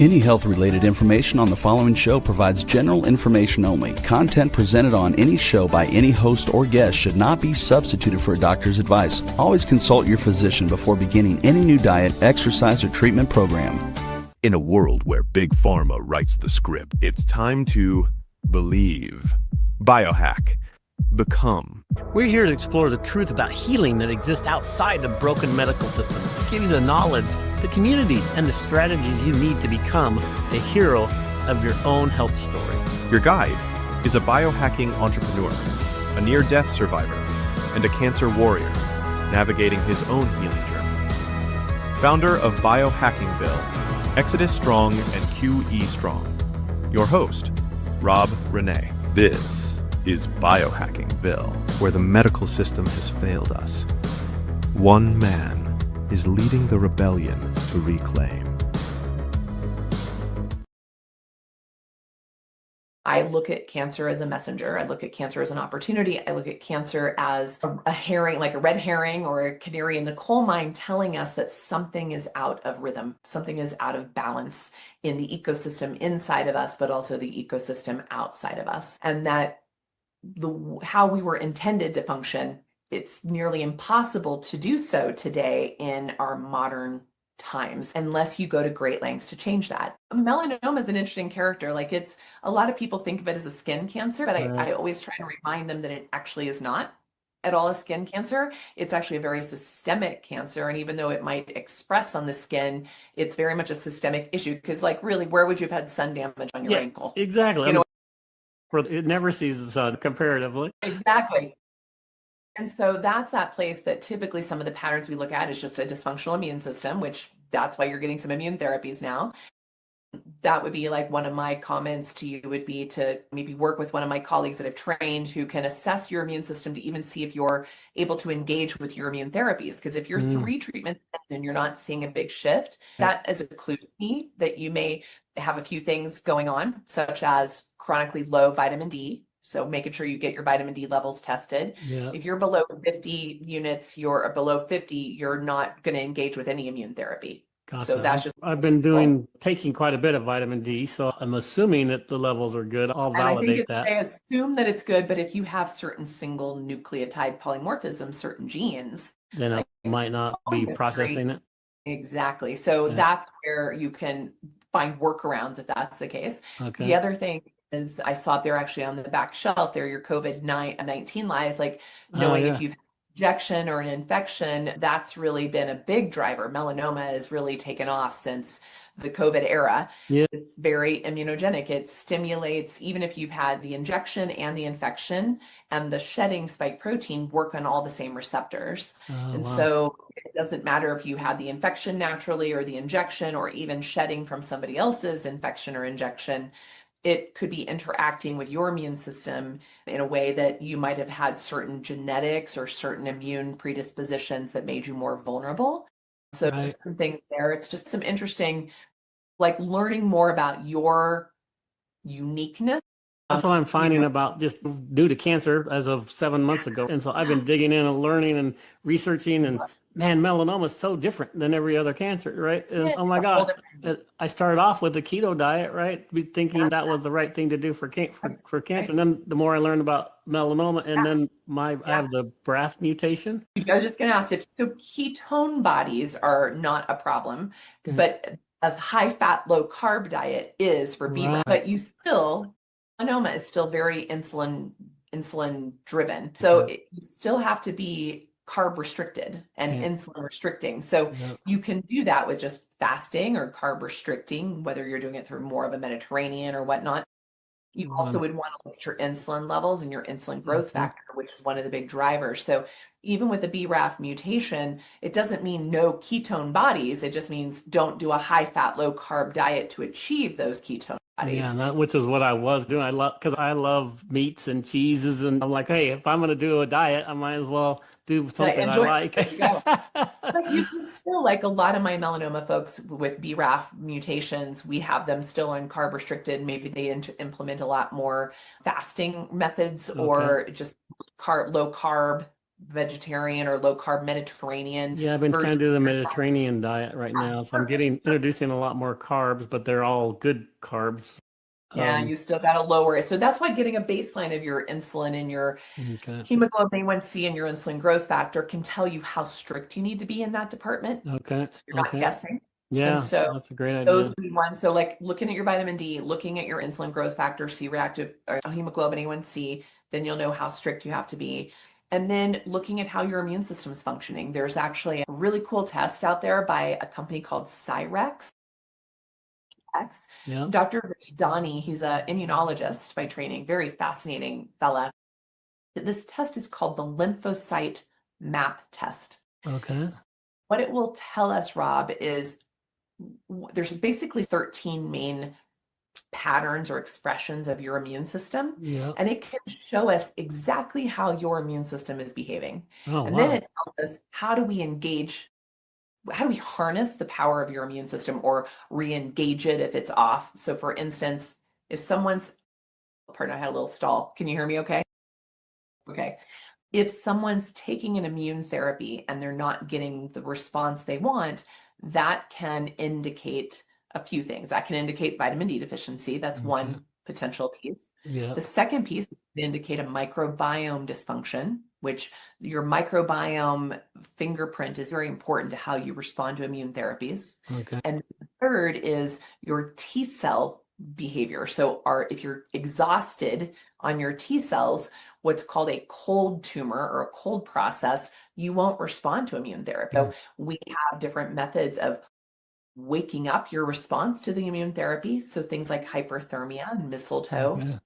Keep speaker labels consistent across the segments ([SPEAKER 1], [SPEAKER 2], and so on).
[SPEAKER 1] Any health-related information on the following show provides general information only. Content presented on any show by any host or guest should not be substituted for a doctor's advice. Always consult your physician before beginning any new diet, exercise, or treatment program.
[SPEAKER 2] In a world where Big Pharma writes the script, it's time to believe. Biohack. Become.
[SPEAKER 3] We're here to explore the truth about healing that exists outside the broken medical system, to give you the knowledge, the community, and the strategies you need to become the hero of your own health story.
[SPEAKER 2] Your guide is a biohacking entrepreneur, a near-death survivor, and a cancer warrior navigating his own healing journey. Founder of BiohackingVille, Exodus Strong and QE Strong. Your host, Rob René. This is BiohackingVille, where the medical system has failed us. One man is leading the rebellion to reclaim.
[SPEAKER 4] I look at cancer as a messenger. I look at cancer as an opportunity. I look at cancer as a herring, like a red herring or a canary in the coal mine, telling us that something is out of rhythm, something is out of balance in the ecosystem inside of us, but also the ecosystem outside of us. And that how we were intended to function, it's nearly impossible to do so today in our modern times, unless you go to great lengths to change that. Melanoma is an interesting character. Like, it's a lot of people think of it as a skin cancer, but I always try to remind them that it actually is not at all a skin cancer. It's actually a very systemic cancer. And even though it might express on the skin, it's very much a systemic issue, because, like, really, where would you have had sun damage on your ankle?
[SPEAKER 3] Exactly.
[SPEAKER 4] You know,
[SPEAKER 3] it never sees the sun comparatively.
[SPEAKER 4] Exactly. And so that's that place that typically some of the patterns we look at is just a dysfunctional immune system, which that's why you're getting some immune therapies now. That would be like one of my comments to you would be to maybe work with one of my colleagues that have trained who can assess your immune system to even see if you're able to engage with your immune therapies. Because if you're 3 treatments in and you're not seeing a big shift, that is a clue to me that you may have a few things going on, such as chronically low vitamin D. So making sure you get your vitamin D levels tested.
[SPEAKER 3] Yeah.
[SPEAKER 4] If you're below 50 units, you're below 50, you're not going to engage with any immune therapy.
[SPEAKER 3] Gotcha.
[SPEAKER 4] So that's just.
[SPEAKER 3] I've been taking quite a bit of vitamin D, so I'm assuming that the levels are good. I'll validate that.
[SPEAKER 4] I assume that it's good, but if you have certain single nucleotide polymorphisms, certain genes,
[SPEAKER 3] then I might not be processing it.
[SPEAKER 4] Exactly. So that's where you can find workarounds if that's the case.
[SPEAKER 3] Okay.
[SPEAKER 4] The other thing is, I saw there actually on the back shelf there, your COVID-19 lies, like knowing if you've had an injection or an infection, that's really been a big driver. Melanoma has really taken off since the COVID era.
[SPEAKER 3] Yeah.
[SPEAKER 4] It's very immunogenic. It stimulates, even if you've had the injection and the infection, and the shedding spike protein work on all the same receptors. So it doesn't matter if you had the infection naturally or the injection, or even shedding from somebody else's infection or injection. It could be interacting with your immune system in a way that you might have had certain genetics or certain immune predispositions that made you more vulnerable. So some things there. It's just some interesting, like, learning more about your uniqueness.
[SPEAKER 3] That's what I'm finding about just due to cancer as of 7 months ago. And so I've been digging in and learning and researching, and man, melanoma is so different than every other cancer, right? And oh my gosh, I started off with the keto diet, right? Thinking that was the right thing to do for cancer. And then the more I learned about melanoma, and then I have the BRAF mutation.
[SPEAKER 4] I was just going to ask so ketone bodies are not a problem, but a high fat, low carb diet is for BRAF, but melanoma is still very insulin driven. So you still have to be carb restricted and insulin restricting. So you can do that with just fasting or carb restricting, whether you're doing it through more of a Mediterranean or whatnot. You also would want to look at your insulin levels and your insulin growth factor, which is one of the big drivers. So even with the BRAF mutation, it doesn't mean no ketone bodies. It just means don't do a high fat, low carb diet to achieve those ketone bodies.
[SPEAKER 3] Yeah, which is what I was doing. Because I love meats and cheeses, and I'm like, hey, if I'm going to do a diet, I might as well do something I like.
[SPEAKER 4] But you can still, like a lot of my melanoma folks with BRAF mutations, we have them still on carb restricted. Maybe they implement a lot more fasting methods or just low carb vegetarian or low carb Mediterranean
[SPEAKER 3] Yeah, I've been trying
[SPEAKER 4] version.
[SPEAKER 3] to do the Mediterranean diet right now, so I'm introducing a lot more carbs, but they're all good carbs.
[SPEAKER 4] Yeah, you still got to lower it. So that's why getting a baseline of your insulin and your
[SPEAKER 3] Okay.
[SPEAKER 4] hemoglobin A1C and your insulin growth factor can tell you how strict you need to be in that department.
[SPEAKER 3] Okay.
[SPEAKER 4] So you're not guessing.
[SPEAKER 3] Yeah,
[SPEAKER 4] And so
[SPEAKER 3] that's a great
[SPEAKER 4] those
[SPEAKER 3] idea.
[SPEAKER 4] would be one. So like looking at your vitamin D, looking at your insulin growth factor, C-reactive or hemoglobin A1C, then you'll know how strict you have to be. And then looking at how your immune system is functioning. There's actually a really cool test out there by a company called Cyrex.
[SPEAKER 3] Yeah.
[SPEAKER 4] Dr. Rich Donnie, he's an immunologist by training, very fascinating fella. This test is called the lymphocyte map test.
[SPEAKER 3] Okay.
[SPEAKER 4] What it will tell us, Rob, is there's basically 13 main patterns or expressions of your immune system.
[SPEAKER 3] Yeah.
[SPEAKER 4] And it can show us exactly how your immune system is behaving.
[SPEAKER 3] Oh,
[SPEAKER 4] and
[SPEAKER 3] wow.
[SPEAKER 4] then it tells us how do we engage, how do we harness the power of your immune system or re-engage it if it's off. So for instance, if someone's, pardon, I had a little stall. Can you hear me okay? Okay. If someone's taking an immune therapy and they're not getting the response they want, that can indicate a few things. That can indicate vitamin D deficiency. That's one potential piece.
[SPEAKER 3] Yeah.
[SPEAKER 4] The second piece can indicate a microbiome dysfunction, which your microbiome fingerprint is very important to how you respond to immune therapies.
[SPEAKER 3] Okay.
[SPEAKER 4] And the third is your T cell behavior. So if you're exhausted on your T cells, what's called a cold tumor or a cold process, you won't respond to immune therapy. So we have different methods of waking up your response to the immune therapy. So things like hyperthermia and mistletoe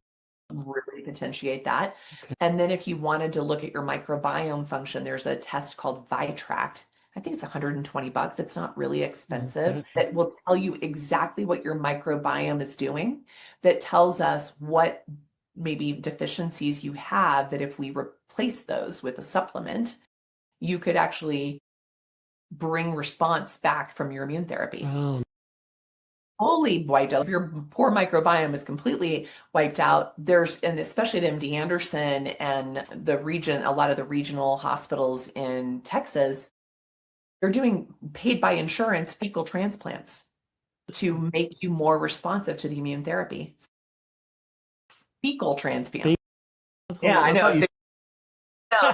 [SPEAKER 4] really potentiate that.
[SPEAKER 3] Okay.
[SPEAKER 4] And then if you wanted to look at your microbiome function, there's a test called Vitract. I think it's $120. It's not really expensive. That will tell you exactly what your microbiome is doing. That tells us what maybe deficiencies you have, that if we replace those with a supplement, you could actually bring response back from your immune therapy.
[SPEAKER 3] Oh.
[SPEAKER 4] Fully wiped out. If your poor microbiome is completely wiped out, and especially at MD Anderson and the region, a lot of the regional hospitals in Texas, they're doing paid by insurance fecal transplants to make you more responsive to the immune therapy. Fecal transplant. Yeah, I know.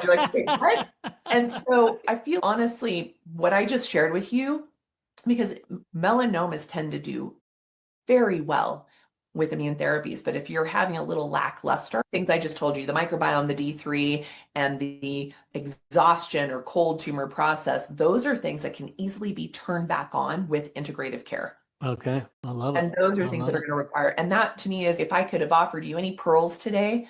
[SPEAKER 4] You're like, wait, what? And so I feel honestly, what I just shared with you, because melanomas tend to do very well with immune therapies. But if you're having a little lackluster, things I just told you, the microbiome, the D3, and the exhaustion or cold tumor process, those are things that can easily be turned back on with integrative care.
[SPEAKER 3] Okay. I love it.
[SPEAKER 4] And those are things that are going to require. And that to me is, if I could have offered you any pearls today,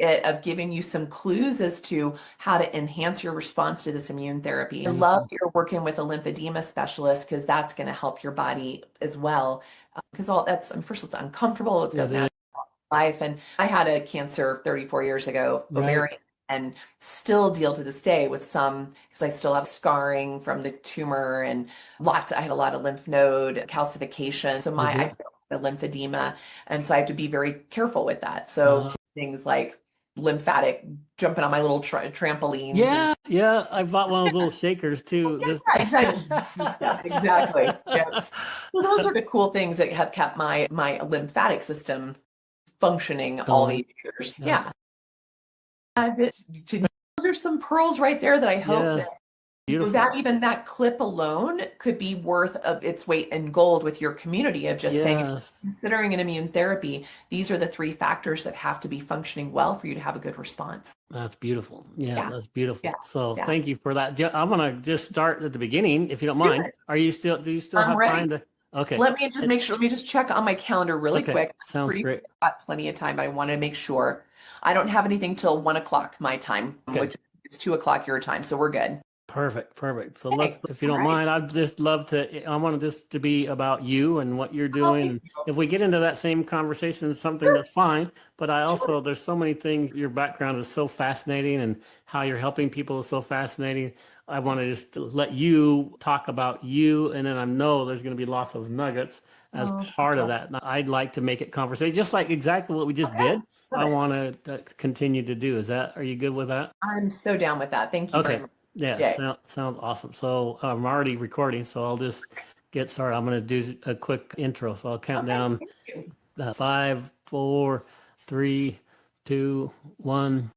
[SPEAKER 4] of giving you some clues as to how to enhance your response to this immune therapy. I love you're working with a lymphedema specialist, because that's going to help your body as well. Because all that's, first, it's uncomfortable. It doesn't have life. And I had a cancer 34 years ago, ovarian, and still deal to this day with some, because I still have scarring from the tumor and I had a lot of lymph node calcification. So I have the lymphedema. And so I have to be very careful with that. So things like lymphatic, jumping on my little trampolines.
[SPEAKER 3] Yeah. I bought one of those little shakers too.
[SPEAKER 4] Exactly. Yeah. So those are the cool things that have kept my lymphatic system functioning all these years. Those are some pearls right there that I hope that clip alone could be worth its weight in gold with your community of just saying, considering an immune therapy, these are the 3 factors that have to be functioning well for you to have a good response.
[SPEAKER 3] That's beautiful. That's beautiful. So thank you for that. I'm going to just start at the beginning, if you don't mind. Do you still have time to? Okay.
[SPEAKER 4] Let me just make sure. Let me just check on my calendar really quick.
[SPEAKER 3] Sounds great.
[SPEAKER 4] I've got plenty of time, but I want to make sure. I don't have anything till 1:00 my time, which is 2:00 your time. So we're good.
[SPEAKER 3] Perfect. So let's, if you don't mind, I'd just love to, I want this to be about you and what you're doing. If we get into that same conversation, something that's fine, but I also, there's so many things, your background is so fascinating and how you're helping people is so fascinating. I want to just let you talk about you, and then I know there's going to be lots of nuggets as
[SPEAKER 4] Oh,
[SPEAKER 3] part of that. And I'd like to make it conversation, just like exactly what we just did. I want to continue to do. Are you good with that?
[SPEAKER 4] I'm so down with that. Thank you very
[SPEAKER 3] Okay.
[SPEAKER 4] much.
[SPEAKER 3] Yeah,
[SPEAKER 4] Jay.
[SPEAKER 3] sounds awesome. So I'm already recording, so I'll just get started. I'm going to do a quick intro. So I'll count down
[SPEAKER 4] Thank you.
[SPEAKER 3] 5, 4, 3, 2, 1.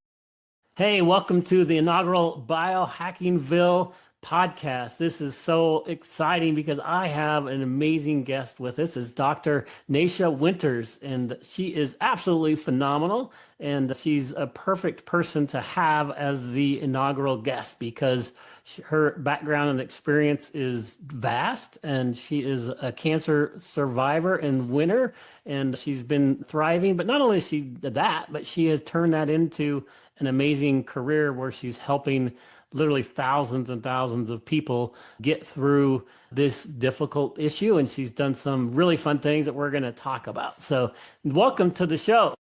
[SPEAKER 3] Hey, welcome to the inaugural BiohackingVille podcast. This is so exciting because I have an amazing guest with us. It's Dr. Nasha Winters, and she is absolutely phenomenal. And she's a perfect person to have as the inaugural guest because her background and experience is vast, and she is a cancer survivor and winner, and she's been thriving. But not only is she that, but she has turned that into an amazing career where she's helping literally thousands and thousands of people get through this difficult issue. And she's done some really fun things that we're going to talk about. So welcome to the show.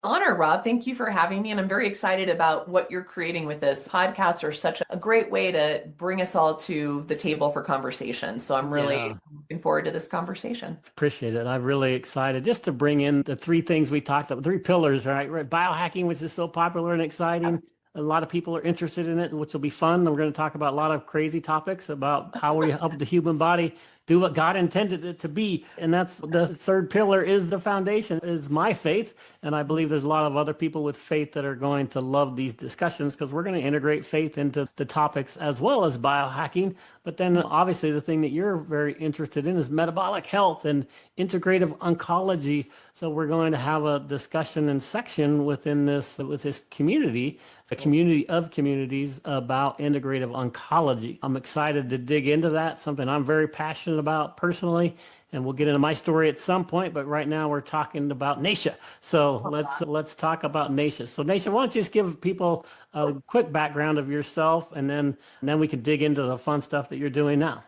[SPEAKER 4] Honor, Rob. Thank you for having me. And I'm very excited about what you're creating with this podcast. Are such a great way to bring us all to the table for conversation. So I'm really looking forward to this conversation.
[SPEAKER 3] Appreciate it. I'm really excited just to bring in the three things we talked about, 3 pillars, right? Biohacking, which is so popular and exciting. A lot of people are interested in it, which will be fun. And we're going to talk about a lot of crazy topics about how we help the human body do what God intended it to be. And that's the third pillar is the foundation, is my faith. And I believe there's a lot of other people with faith that are going to love these discussions because we're going to integrate faith into the topics as well as biohacking. But then obviously the thing that you're very interested in is metabolic health and integrative oncology. So we're going to have a discussion and section within this, with this community, a community of communities about integrative oncology. I'm excited to dig into that, something I'm very passionate about personally, and we'll get into my story at some point, but right now we're talking about Nasha. So let's talk about Nasha. So Nasha, why don't you just give people a quick background of yourself, and then we can dig into the fun stuff that you're doing now.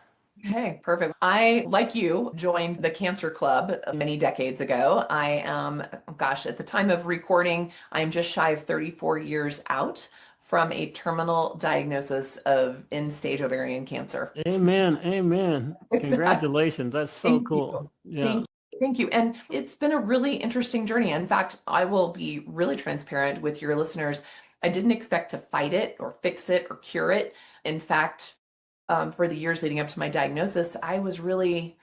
[SPEAKER 4] Okay, perfect. I, like you, joined the Cancer Club many decades ago. I am, at the time of recording, I'm just shy of 34 years out from a terminal diagnosis of end-stage ovarian cancer.
[SPEAKER 3] Amen. Amen.
[SPEAKER 4] Exactly.
[SPEAKER 3] Congratulations. That's so cool. Yeah.
[SPEAKER 4] Thank you. And it's been a really interesting journey. In fact, I will be really transparent with your listeners. I didn't expect to fight it or fix it or cure it. In fact, for the years leading up to my diagnosis, I was really,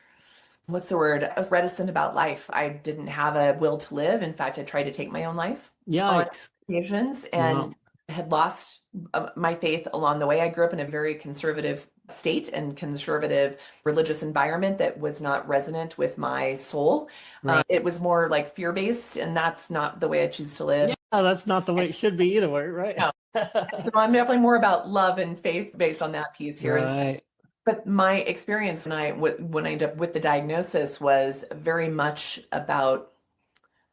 [SPEAKER 4] I was reticent about life. I didn't have a will to live. In fact, I tried to take my own life on occasions and had lost my faith along the way. I grew up in a very conservative state and conservative religious environment that was not resonant with my soul.
[SPEAKER 3] Right.
[SPEAKER 4] It was more like fear-based, and that's not the way I choose to live.
[SPEAKER 3] Yeah, that's not the way it should be either way, right?
[SPEAKER 4] No. So I'm definitely more about love and faith based on that piece here.
[SPEAKER 3] Right.
[SPEAKER 4] But my experience when I ended up with the diagnosis was very much about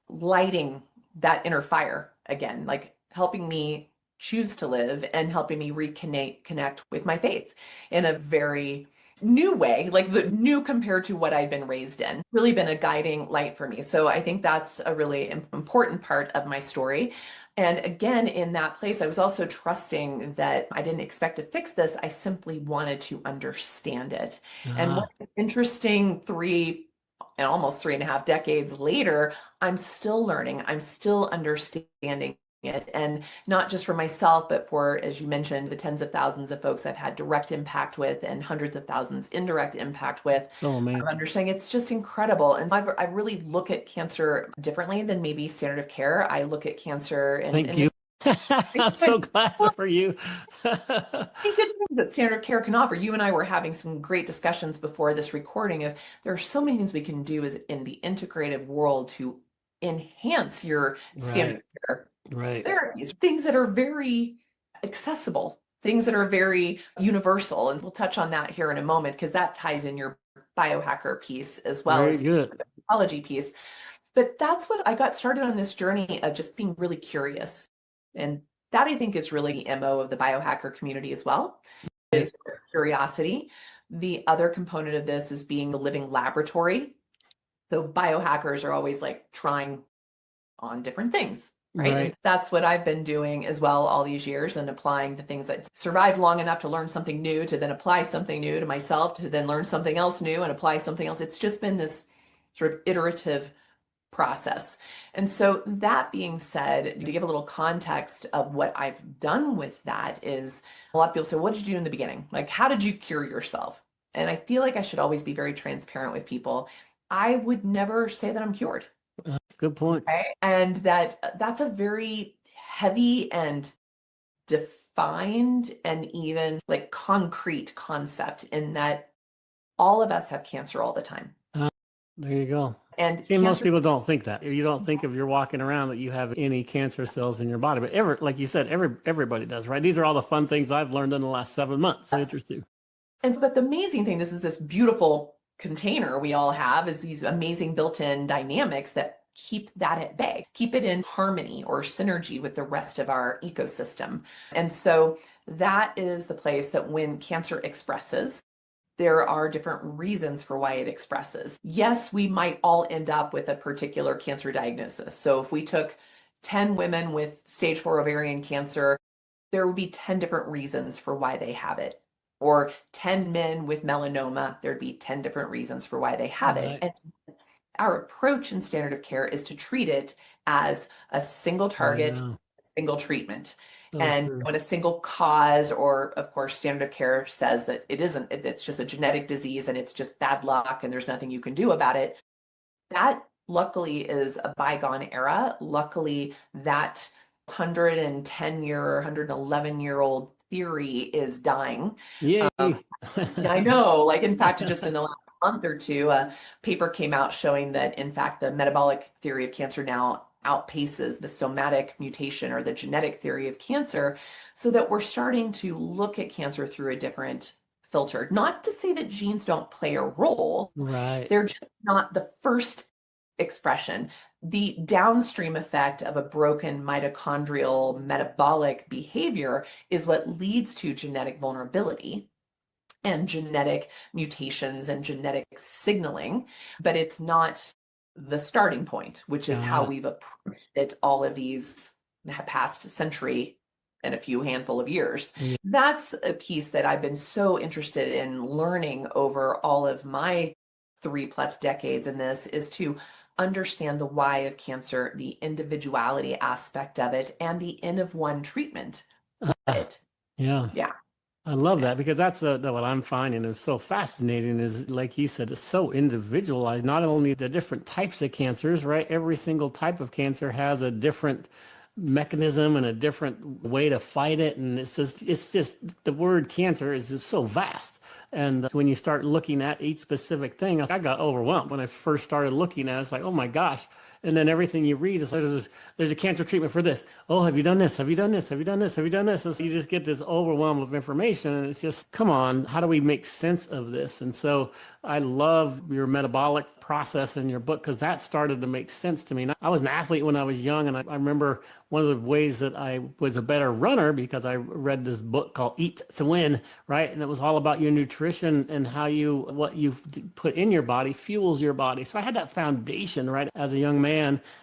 [SPEAKER 4] lighting that inner fire again, like helping me choose to live and helping me connect with my faith in a very new way, like the new compared to what I'd been raised in. Really been a guiding light for me. So I think that's a really important part of my story. And again, in that place, I was also trusting that I didn't expect to fix this. I simply wanted to understand it. And what's interesting, almost 3.5 decades later, I'm still learning. I'm still understanding it, and not just for myself, but for, as you mentioned, the tens of thousands of folks I've had direct impact with and hundreds of thousands indirect impact with.
[SPEAKER 3] So amazing.
[SPEAKER 4] Understanding it's just incredible. And I really look at cancer differently than maybe standard of care. I look at cancer and
[SPEAKER 3] thank you. I'm so glad for you.
[SPEAKER 4] That standard of care can offer. You and I were having some great discussions before this recording of there are so many things we can do in the integrative world to enhance your standard of care.
[SPEAKER 3] Right.
[SPEAKER 4] Therapies, things that are very accessible, things that are very universal. And we'll touch on that here in a moment because that ties in your biohacker piece as well as the oncology piece. But that's what I got started on this journey of just being really curious. And that I think is really the MO of the biohacker community as well, is curiosity. The other component of this is being the living laboratory. So biohackers are always like trying on different things. Right.
[SPEAKER 3] Right.
[SPEAKER 4] And that's what I've been doing as well all these years, and applying the things that survived long enough to learn something new, to then apply something new to myself, to then learn something else new and apply something else. It's just been this sort of iterative process. And so that being said, to give a little context of what I've done with that is, a lot of people say, what did you do in the beginning? Like, how did you cure yourself? And I feel like I should always be very transparent with people. I would never say that I'm cured.
[SPEAKER 3] Good point.
[SPEAKER 4] Okay. And that's a very heavy and defined and even like concrete concept, in that all of us have cancer all the time.
[SPEAKER 3] There you go.
[SPEAKER 4] And
[SPEAKER 3] See, most
[SPEAKER 4] cancer,
[SPEAKER 3] people don't think that. You don't think if you're walking around that you have any cancer cells in your body, but like you said, everybody does, right? These are all the fun things I've learned in the last 7 months. So interesting.
[SPEAKER 4] but the amazing thing, this beautiful container we all have, is these amazing built-in dynamics that keep that at bay, keep it in harmony or synergy with the rest of our ecosystem. And so that is the place that when cancer expresses, there are different reasons for why it expresses. Yes, we might all end up with a particular cancer diagnosis. So if we took 10 women with stage 4 ovarian cancer, there would be 10 different reasons for why they have it. Or 10 men with melanoma, there'd be 10 different reasons for why they have it. And our approach in standard of care is to treat it as a single target, single treatment. And when a single cause, or of course, standard of care says that it isn't, it's just a genetic disease and it's just bad luck and there's nothing you can do about it. That luckily is a bygone era. Luckily, that 110-year, 111-year-old theory is dying.
[SPEAKER 3] Yay.
[SPEAKER 4] I know, like in fact, just in the last month or two, a paper came out showing that in fact, the metabolic theory of cancer now outpaces the somatic mutation or the genetic theory of cancer, so that we're starting to look at cancer through a different filter. Not to say that genes don't play a role,
[SPEAKER 3] right?
[SPEAKER 4] They're just not the first expression. The downstream effect of a broken mitochondrial metabolic behavior is what leads to genetic vulnerability and genetic mutations and genetic signaling, but it's not the starting point, which is how we've approached it all of these past century and a few handful of years. That's a piece that I've been so interested in learning over all of my 3+ decades in this, is to understand the why of cancer, the individuality aspect of it, and the N of one treatment of it.
[SPEAKER 3] Yeah. I love that, because that's what I'm finding is so fascinating is, like you said, it's so individualized. Not only the different types of cancers, right? Every single type of cancer has a different mechanism and a different way to fight it. And it's just the word cancer is just so vast. And when you start looking at each specific thing, I got overwhelmed when I first started looking at it. It's like, oh my gosh. And then everything you read is like, there's a cancer treatment for this. Oh, have you done this? Have you done this? Have you done this? Have you done this? And so you just get this overwhelm of information, and it's just, come on, how do we make sense of this? And so I love your metabolic process in your book, because that started to make sense to me. And I was an athlete when I was young, and I remember one of the ways that I was a better runner because I read this book called Eat to Win, right? And it was all about your nutrition and how what you put in your body fuels your body. So I had that foundation, right, as a young man.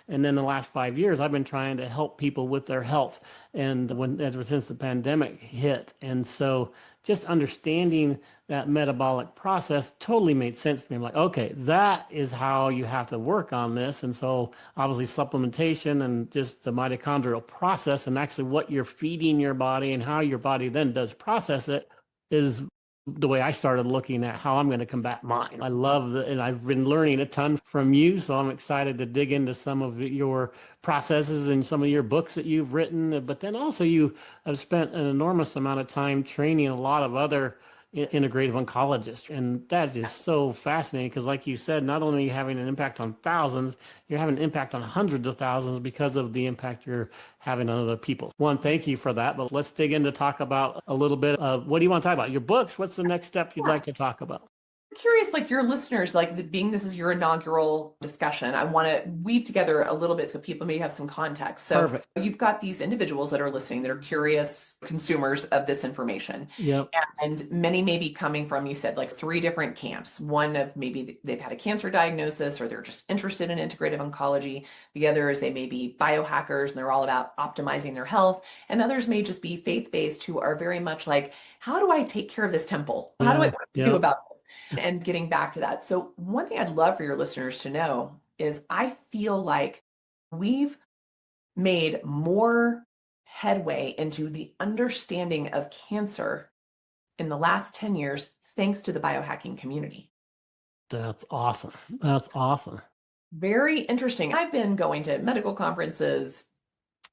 [SPEAKER 3] And then the last 5 years, I've been trying to help people with their health, and ever since the pandemic hit. And so just understanding that metabolic process totally made sense to me. I'm like, okay, that is how you have to work on this. And so obviously supplementation and just the mitochondrial process, and actually what you're feeding your body and how your body then does process it, is the way I started looking at how I'm going to combat mine. I love and I've been learning a ton from you, so I'm excited to dig into some of your processes and some of your books that you've written. But then also you have spent an enormous amount of time training a lot of other integrative oncologists, and that is so fascinating, because like you said, not only are you having an impact on thousands, you're having an impact on hundreds of thousands because of the impact you're having on other people. One, thank you for that, but let's dig in to talk about a little bit of, what do you want to talk about? Your books? What's the next step you'd like to talk about?
[SPEAKER 4] Curious, like your listeners, like being this is your inaugural discussion, I want to weave together a little bit so people may have some context. So
[SPEAKER 3] Perfect.
[SPEAKER 4] you've got these individuals that are listening that are curious consumers of this information.
[SPEAKER 3] Yep.
[SPEAKER 4] And many may be coming from, you said, like 3 different camps. One of maybe they've had a cancer diagnosis or they're just interested in integrative oncology. The other is they may be biohackers and they're all about optimizing their health. And others may just be faith-based who are very much like, how do I take care of this temple? How do I do about this? And getting back to that. So one thing I'd love for your listeners to know is I feel like we've made more headway into the understanding of cancer in the last 10 years, thanks to the biohacking community.
[SPEAKER 3] That's awesome. That's awesome.
[SPEAKER 4] Very interesting. I've been going to medical conferences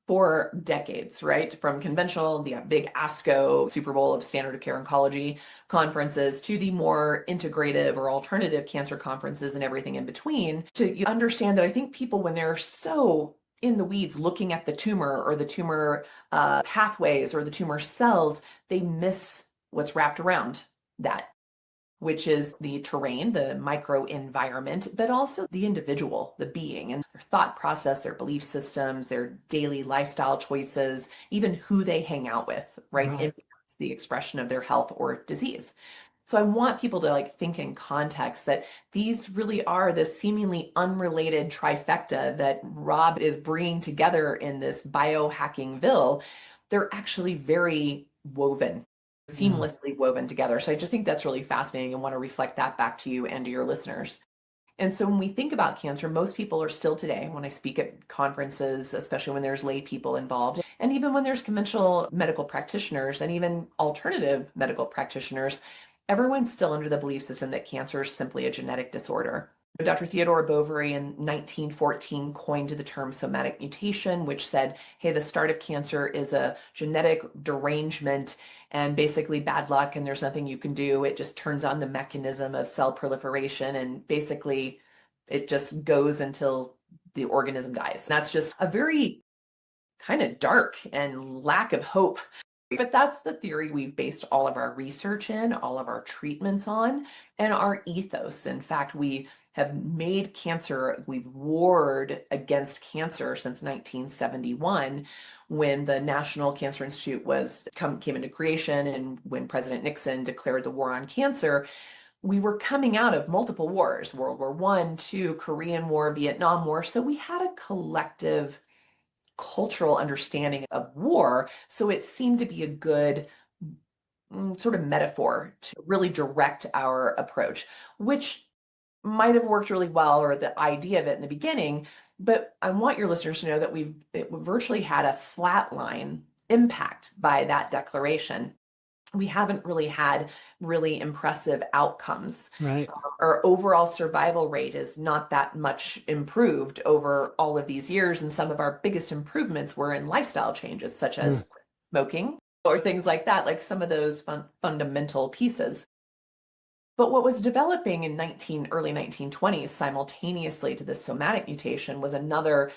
[SPEAKER 4] for decades, right? From conventional, the big ASCO, Super Bowl of standard of care oncology conferences, to the more integrative or alternative cancer conferences and everything in between, to understand that I think people, when they're so in the weeds looking at the tumor or the tumor pathways or the tumor cells, they miss what's wrapped around that, which is the terrain, the microenvironment, but also the individual, the being, and their thought process, their belief systems, their daily lifestyle choices, even who they hang out with, right? Influence the expression of their health or disease. So I want people to like think in context that these really are this seemingly unrelated trifecta that Rob is bringing together in this BiohackingVille. They're actually very woven, seamlessly woven together. So I just think that's really fascinating and want to reflect that back to you and to your listeners. And so when we think about cancer, most people are still today, when I speak at conferences, especially when there's lay people involved, and even when there's conventional medical practitioners and even alternative medical practitioners, everyone's still under the belief system that cancer is simply a genetic disorder. Dr. Theodore Bovary in 1914 coined the term somatic mutation, which said, hey, the start of cancer is a genetic derangement and basically bad luck, and there's nothing you can do. It just turns on the mechanism of cell proliferation, and basically it just goes until the organism dies. And that's just a very kind of dark and lack of hope. But that's the theory we've based all of our research in, all of our treatments on, and our ethos. In fact, we have made cancer, we've warred against cancer since 1971, when the National Cancer Institute came into creation, and when President Nixon declared the war on cancer. We were coming out of multiple wars, World War I, II, Korean War, Vietnam War. So we had a collective cultural understanding of war. So it seemed to be a good sort of metaphor to really direct our approach, which might have worked really well, or the idea of it in the beginning. But I want your listeners to know that we've virtually had a flatline impact by that declaration. We haven't really had really impressive outcomes.
[SPEAKER 3] Right.
[SPEAKER 4] Our overall survival rate is not that much improved over all of these years. And some of our biggest improvements were in lifestyle changes, such as smoking or things like that, like some of those fundamental pieces. But what was developing in early 1920s simultaneously to this somatic mutation was another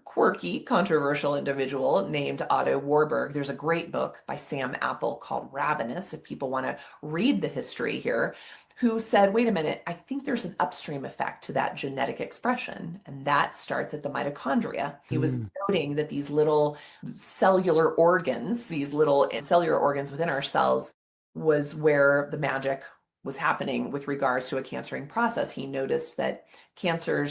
[SPEAKER 4] quirky, controversial individual named Otto Warburg. There's a great book by Sam Apple called Ravenous, if people want to read the history here, who said, wait a minute, I think there's an upstream effect to that genetic expression, and that starts at the mitochondria. He was noting that these little cellular organs, within our cells, was where the magic was happening with regards to a cancering process. He noticed that cancer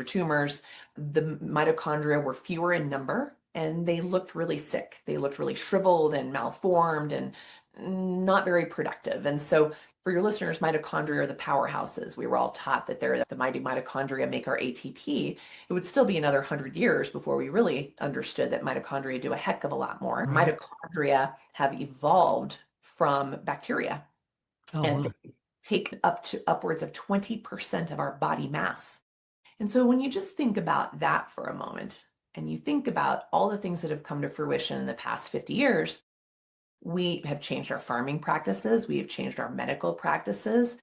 [SPEAKER 4] tumors, the mitochondria were fewer in number, and they looked really sick. They looked really shriveled and malformed and not very productive. And so for your listeners, mitochondria are the powerhouses. We were all taught that they're the mighty mitochondria make our ATP. It would still be another 100 years before we really understood that mitochondria do a heck of a lot more. Mitochondria have evolved from bacteria and take up to upwards of 20% of our body mass. And so when you just think about that for a moment, and you think about all the things that have come to fruition in the past 50 years, we have changed our farming practices. We have changed our medical practices.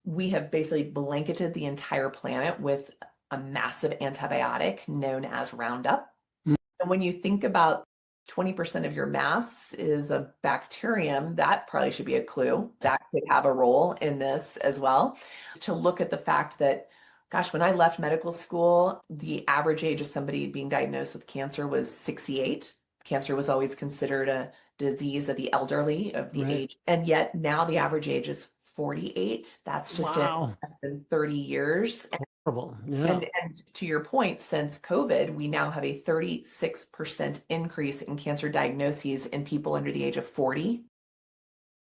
[SPEAKER 4] We have basically blanketed the entire planet with a massive antibiotic known as Roundup. And when you think about 20% of your mass is a bacterium. That probably should be a clue. That could have a role in this as well. To look at the fact that, gosh, when I left medical school, the average age of somebody being diagnosed with cancer was 68. Cancer was always considered a disease of the elderly, of the
[SPEAKER 3] Right.
[SPEAKER 4] age. And yet now the average age is 48. That's just in
[SPEAKER 3] Wow.
[SPEAKER 4] less than 30 years.
[SPEAKER 3] Horrible. Yeah.
[SPEAKER 4] And to your point, since COVID, we now have a 36% increase in cancer diagnoses in people under the age of 40.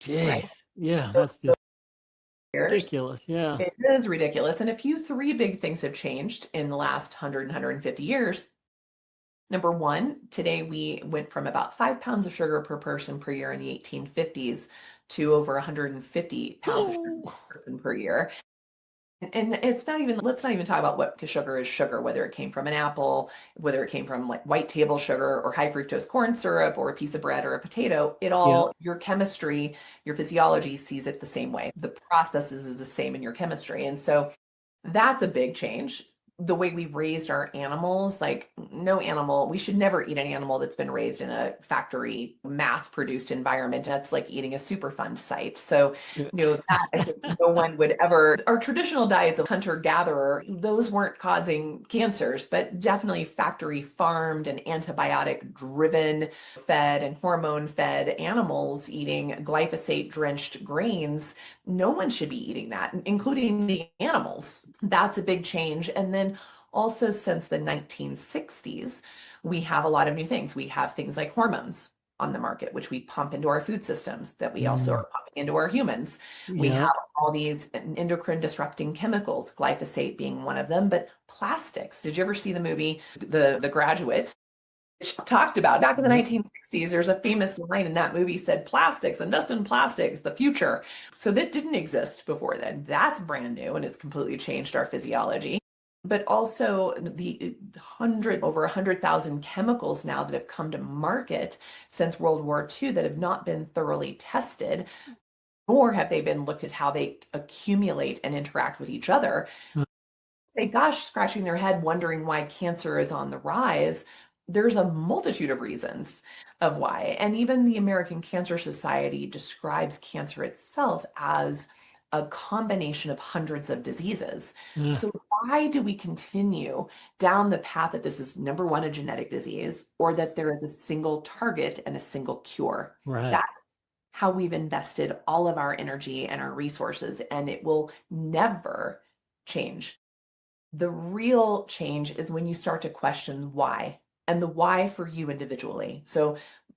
[SPEAKER 4] Right?
[SPEAKER 3] Jeez. Yeah,
[SPEAKER 4] So
[SPEAKER 3] that's just
[SPEAKER 4] years,
[SPEAKER 3] ridiculous. Yeah.
[SPEAKER 4] it is ridiculous. And three big things have changed in the last 100 and 150 years. Number one, today we went from about 5 pounds of sugar per person per year in the 1850s to over 150 pounds of sugar per person per year. And it's not even, let's not even talk about what sugar is sugar, whether it came from an apple, whether it came from like white table sugar or high fructose corn syrup or a piece of bread or a potato. It all, your chemistry, your physiology sees it the same way. The processes is the same in your chemistry. And so that's a big change. The way we raised our animals, like no animal, we should never eat an animal that's been raised in a factory mass-produced environment. That's like eating a Superfund site. So, that I think no one would ever, our traditional diets of hunter-gatherer, those weren't causing cancers, but definitely factory farmed and antibiotic-driven fed and hormone-fed animals eating glyphosate-drenched grains. No one should be eating that, including the animals. That's a big change. And then also since the 1960s, we have a lot of new things. We have things like hormones on the market, which we pump into our food systems that we also are pumping into our humans. We have all these endocrine disrupting chemicals, glyphosate being one of them, but plastics. Did you ever see the movie, The Graduate? Talked about back in the 1960s, there's a famous line in that movie said, plastics, invest in plastics, the future. So that didn't exist before then. That's brand new and it's completely changed our physiology. But also the over 100,000 chemicals now that have come to market since World War II that have not been thoroughly tested, nor have they been looked at how they accumulate and interact with each other. Say, gosh, scratching their head, wondering why cancer is on the rise. There's a multitude of reasons of why. And even the American Cancer Society describes cancer itself as a combination of hundreds of diseases. So why do we continue down the path that this is, number one, a genetic disease, or that there is a single target and a single cure?
[SPEAKER 3] Right.
[SPEAKER 4] That's how we've invested all of our energy and our resources, and it will never change. The real change is when you start to question why. And the why for you individually. So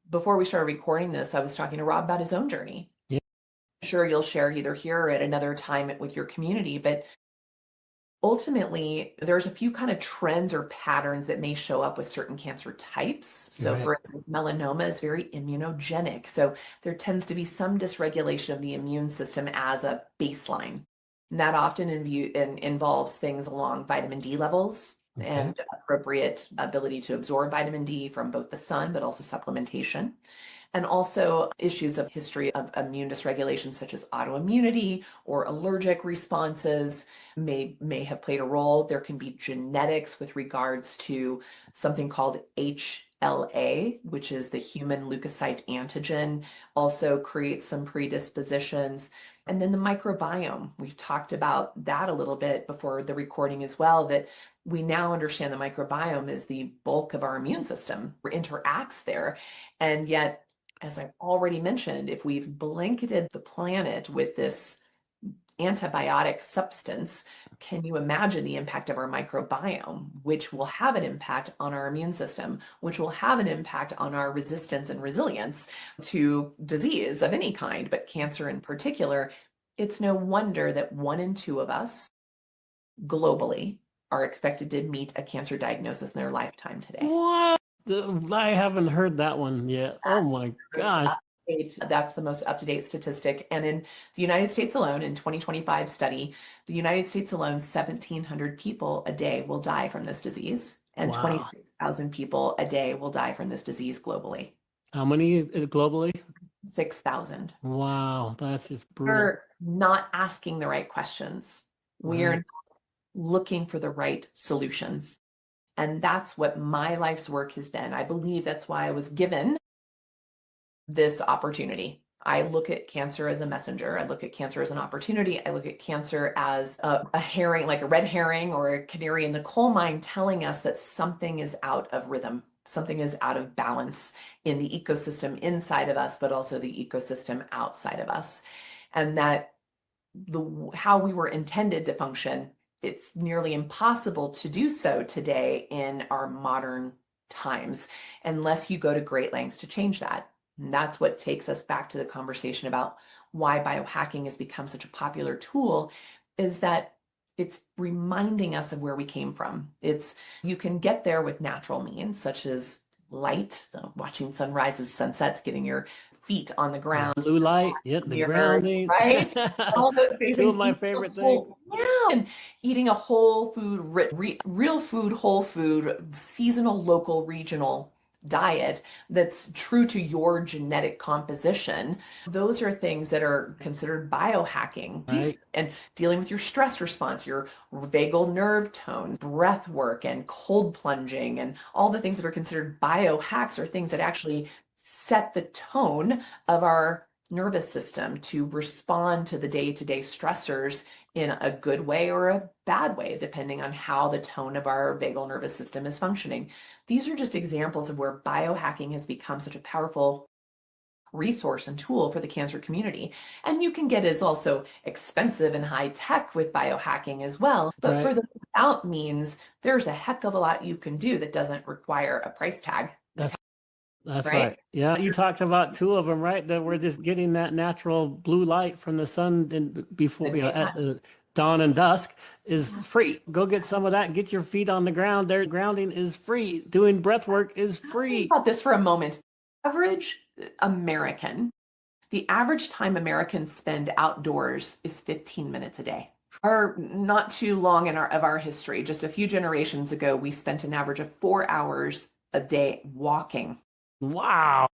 [SPEAKER 4] before we started recording this, I was talking to Rob about his own journey. Yeah. I'm sure you'll share either here or at another time with your community, but ultimately there's a few kind of trends or patterns that may show up with certain cancer types. So for instance, melanoma is very immunogenic. So there tends to be some dysregulation of the immune system as a baseline. And that often involves things along vitamin D levels, and appropriate ability to absorb vitamin D from both the sun, but also supplementation. And also issues of history of immune dysregulation, such as autoimmunity or allergic responses may have played a role. There can be genetics with regards to something called HLA, which is the human leukocyte antigen, also creates some predispositions. And then the microbiome, we've talked about that a little bit before the recording as well, that we now understand the microbiome is the bulk of our immune system, interacts there. And yet, as I've already mentioned, if we've blanketed the planet with this antibiotic substance, can you imagine the impact of our microbiome, which will have an impact on our immune system, which will have an impact on our resistance and resilience to disease of any kind, but cancer in particular? It's no wonder that 1 in 2 of us globally are expected to meet a cancer diagnosis in their lifetime today.
[SPEAKER 3] What? I haven't heard that one yet. Oh my gosh.
[SPEAKER 4] That's the most up-to-date statistic. And in the United States alone, in 2025 study, the United States alone, 1,700 people a day will die from this disease, and 26,000 people a day will die from this disease globally.
[SPEAKER 3] How many globally?
[SPEAKER 4] 6,000.
[SPEAKER 3] Wow, that's just brutal.
[SPEAKER 4] We're not asking the right questions. We're not looking for the right solutions. And that's what my life's work has been. I believe that's why I was given this opportunity. I look at cancer as a messenger. I look at cancer as an opportunity. I look at cancer as a herring, like a red herring or a canary in the coal mine, telling us that something is out of rhythm, something is out of balance in the ecosystem inside of us, but also the ecosystem outside of us. And that how we were intended to function, it's nearly impossible to do so today in our modern times, unless you go to great lengths to change that. And that's what takes us back to the conversation about why biohacking has become such a popular tool, is that it's reminding us of where we came from. You can get there with natural means, such as light, watching sunrises, sunsets, getting your feet on the ground.
[SPEAKER 3] Blue light, the grounding.
[SPEAKER 4] Right? All those things.
[SPEAKER 3] Two of my favorite things.
[SPEAKER 4] Yeah. And eating a whole food, real food, whole food, seasonal, local, regional diet that's true to your genetic composition. Those are things that are considered biohacking.
[SPEAKER 3] Right.
[SPEAKER 4] And dealing with your stress response, your vagal nerve tone, breath work, and cold plunging, and all the things that are considered biohacks are things that actually set the tone of our nervous system to respond to the day-to-day stressors in a good way or a bad way, depending on how the tone of our vagal nervous system is functioning. These are just examples of where biohacking has become such a powerful resource and tool for the cancer community. And you can get as also expensive and high tech with biohacking as well. But
[SPEAKER 3] Right.
[SPEAKER 4] for the without means, there's a heck of a lot you can do that doesn't require a price tag.
[SPEAKER 3] That's
[SPEAKER 4] Right?
[SPEAKER 3] right. Yeah, you talked about two of them, right? That we're just getting that natural blue light from the sun before, at the dawn and dusk is free. Go get some of that and get your feet on the ground. Their grounding is free. Doing breath work is free.
[SPEAKER 4] Think about this for a moment. Average American, the average time Americans spend outdoors is 15 minutes a day. Or not too long of our history, just a few generations ago, we spent an average of 4 hours a day walking.
[SPEAKER 3] Wow.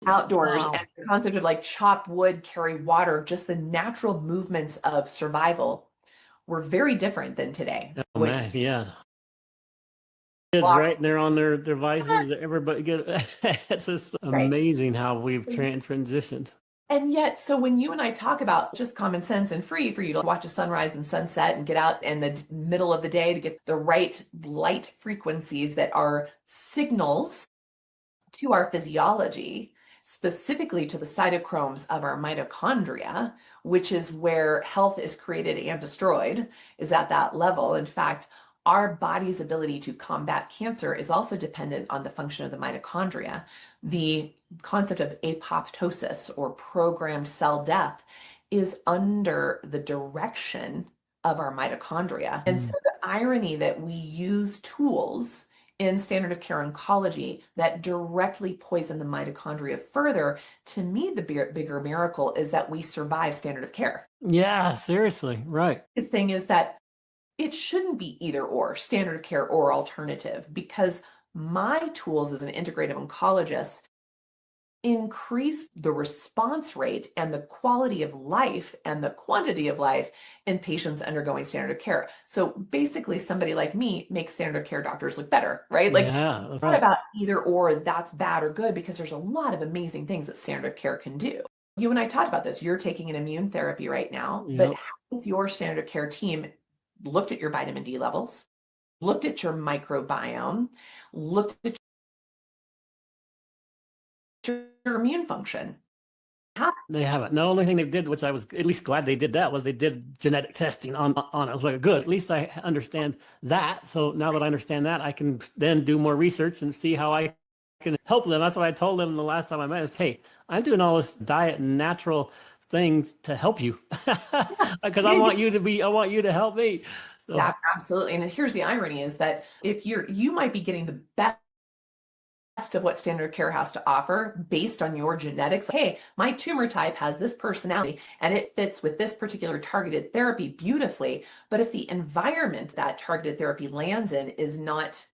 [SPEAKER 4] Outdoors.
[SPEAKER 3] Wow.
[SPEAKER 4] And the concept of like chop wood, carry water, just the natural movements of survival were very different than today.
[SPEAKER 3] Oh, man, yeah. Kids, right? They're on their devices. Everybody it's just amazing how we've transitioned.
[SPEAKER 4] And yet, so when you and I talk about just common sense and free for you to watch a sunrise and sunset and get out in the middle of the day to get the right light frequencies that are signals to our physiology, specifically to the cytochromes of our mitochondria, which is where health is created and destroyed, is at that level. In fact, our body's ability to combat cancer is also dependent on the function of the mitochondria. The concept of apoptosis, or programmed cell death, is under the direction of our mitochondria. And so the irony that we use tools in standard of care oncology that directly poison the mitochondria further, to me, the bigger miracle is that we survive standard of care.
[SPEAKER 3] Yeah, seriously, right.
[SPEAKER 4] His thing is that it shouldn't be either or, standard of care or alternative, because my tools as an integrative oncologist increase the response rate and the quality of life and the quantity of life in patients undergoing standard of care. So basically, somebody like me makes standard of care doctors look better, right? Like,
[SPEAKER 3] yeah,
[SPEAKER 4] it's not about either or, that's bad or good, because there's a lot of amazing things that standard of care can do. You and I talked about this. You're taking an immune therapy right now, but how has your standard of care team looked at your vitamin D levels, looked at your microbiome, looked at your immune function?
[SPEAKER 3] They haven't. The only thing they did, which I was at least glad they did that, was they did genetic testing on it. I was like, good, at least I understand that. So now that I understand that, I can then do more research and see how I can help them. That's what I told them the last time I met is, hey, I'm doing all this diet and natural things to help you because I want you to help me. So.
[SPEAKER 4] Yeah, absolutely. And here's the irony is that if you might be getting the best of what standard of care has to offer based on your genetics. Hey, my tumor type has this personality and it fits with this particular targeted therapy beautifully. But if the environment that targeted therapy lands in is not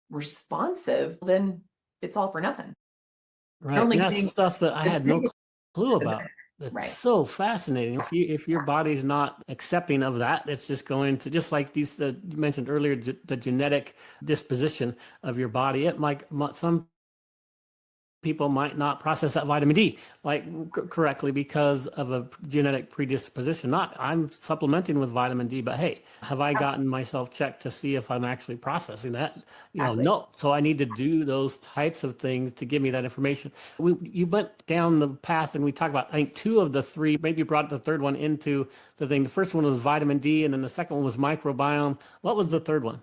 [SPEAKER 4] responsive, then it's all for nothing.
[SPEAKER 3] Right. And that's stuff that I had no clue about. That's
[SPEAKER 4] Right.
[SPEAKER 3] so fascinating. If your body's not accepting of that, it's just going to, just like you mentioned earlier, the genetic disposition of your body. It might some people might not process that vitamin D like correctly because of a genetic predisposition. Not I'm supplementing with vitamin D, but hey, have I gotten myself checked to see if I'm actually processing that?
[SPEAKER 4] Exactly.
[SPEAKER 3] No. So I need to do those types of things to give me that information. You went down the path and we talked about, I think, two of the three, maybe you brought the third one into the thing. The first one was vitamin D, and then the second one was microbiome. What was the third one?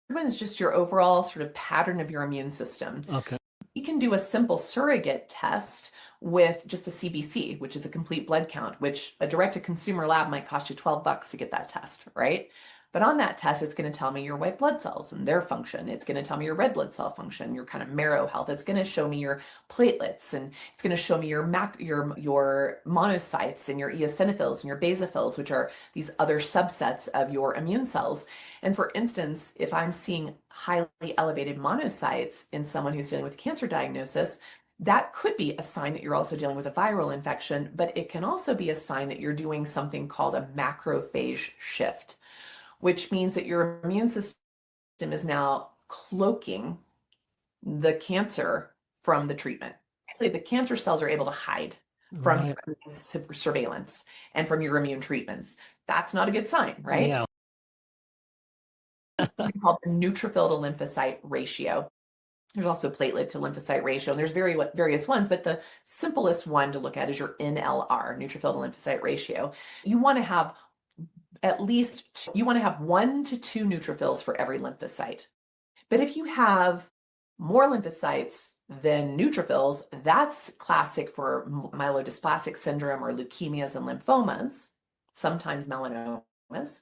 [SPEAKER 4] The third one is just your overall sort of pattern of your immune system.
[SPEAKER 3] Okay.
[SPEAKER 4] You can do a simple surrogate test with just a CBC, which is a complete blood count, which a direct-to-consumer lab might cost you $12 to get that test, right? But on that test, it's going to tell me your white blood cells and their function. It's going to tell me your red blood cell function, your kind of marrow health. It's going to show me your platelets, and it's going to show me your monocytes and your eosinophils and your basophils, which are these other subsets of your immune cells. And for instance, if I'm seeing highly elevated monocytes in someone who's dealing with cancer diagnosis, that could be a sign that you're also dealing with a viral infection, but it can also be a sign that you're doing something called a macrophage shift, which means that your immune system is now cloaking the cancer from the treatment. Actually, the cancer cells are able to hide from your surveillance and from your immune treatments. That's not a good sign, right?
[SPEAKER 3] Yeah.
[SPEAKER 4] It's called the neutrophil to lymphocyte ratio. There's also platelet to lymphocyte ratio, and there's various ones, but the simplest one to look at is your NLR, neutrophil to lymphocyte ratio. You want to have you want to have 1 to 2 neutrophils for every lymphocyte. But if you have more lymphocytes than neutrophils, that's classic for myelodysplastic syndrome or leukemias and lymphomas, sometimes melanomas,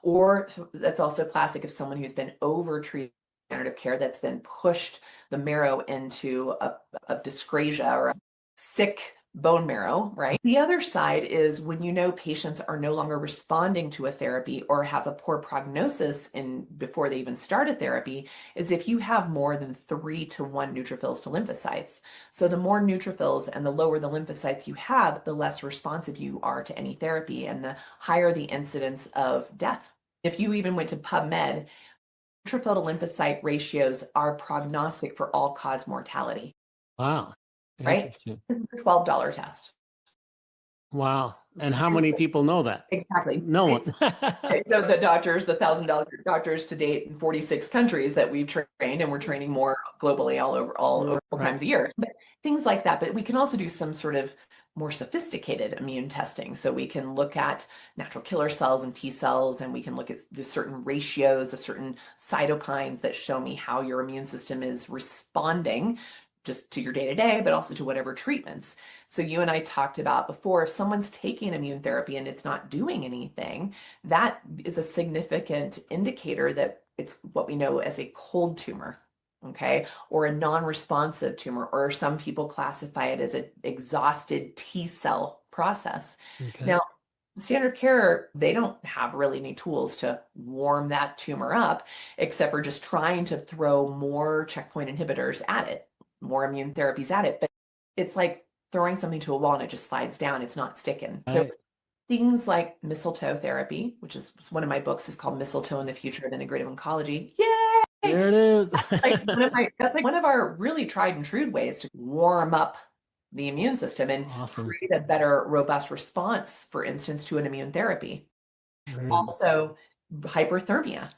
[SPEAKER 4] or that's also classic of someone who's been over-treated standard of care that's then pushed the marrow into a dyscrasia or a sick bone marrow, right? The other side is when you know patients are no longer responding to a therapy or have a poor prognosis before they even start a therapy, is if you have more than 3 to 1 neutrophils to lymphocytes. So the more neutrophils and the lower the lymphocytes you have, the less responsive you are to any therapy and the higher the incidence of death. If you even went to PubMed, neutrophil to lymphocyte ratios are prognostic for all-cause mortality.
[SPEAKER 3] Wow.
[SPEAKER 4] Right?
[SPEAKER 3] Interesting.
[SPEAKER 4] This is a $12 test.
[SPEAKER 3] Wow. And how many people know that?
[SPEAKER 4] Exactly.
[SPEAKER 3] No one.
[SPEAKER 4] So the $1,000 doctors to date in 46 countries that we've trained, and we're training more globally all over times a year. But things like that. But we can also do some sort of more sophisticated immune testing. So we can look at natural killer cells and T cells, and we can look at the certain ratios of certain cytokines that show me how your immune system is responding just to your day-to-day, but also to whatever treatments. So you and I talked about before, if someone's taking immune therapy and it's not doing anything, that is a significant indicator that it's what we know as a cold tumor, okay, or a non-responsive tumor, or some people classify it as an exhausted T cell process.
[SPEAKER 3] Okay.
[SPEAKER 4] Now, standard of care, they don't have really any tools to warm that tumor up, except for just trying to throw more checkpoint inhibitors at it, more immune therapies at it. But it's like throwing something to a wall and it just slides down. It's not sticking.
[SPEAKER 3] Right.
[SPEAKER 4] So things like mistletoe therapy, which is one of my books, is called Mistletoe in the Future of Integrative Oncology. Yay!
[SPEAKER 3] There it is.
[SPEAKER 4] That's like one of our really tried and true ways to warm up the immune system and
[SPEAKER 3] Awesome.
[SPEAKER 4] create a better, robust response, for instance, to an immune therapy.
[SPEAKER 3] Great.
[SPEAKER 4] Also, hyperthermia.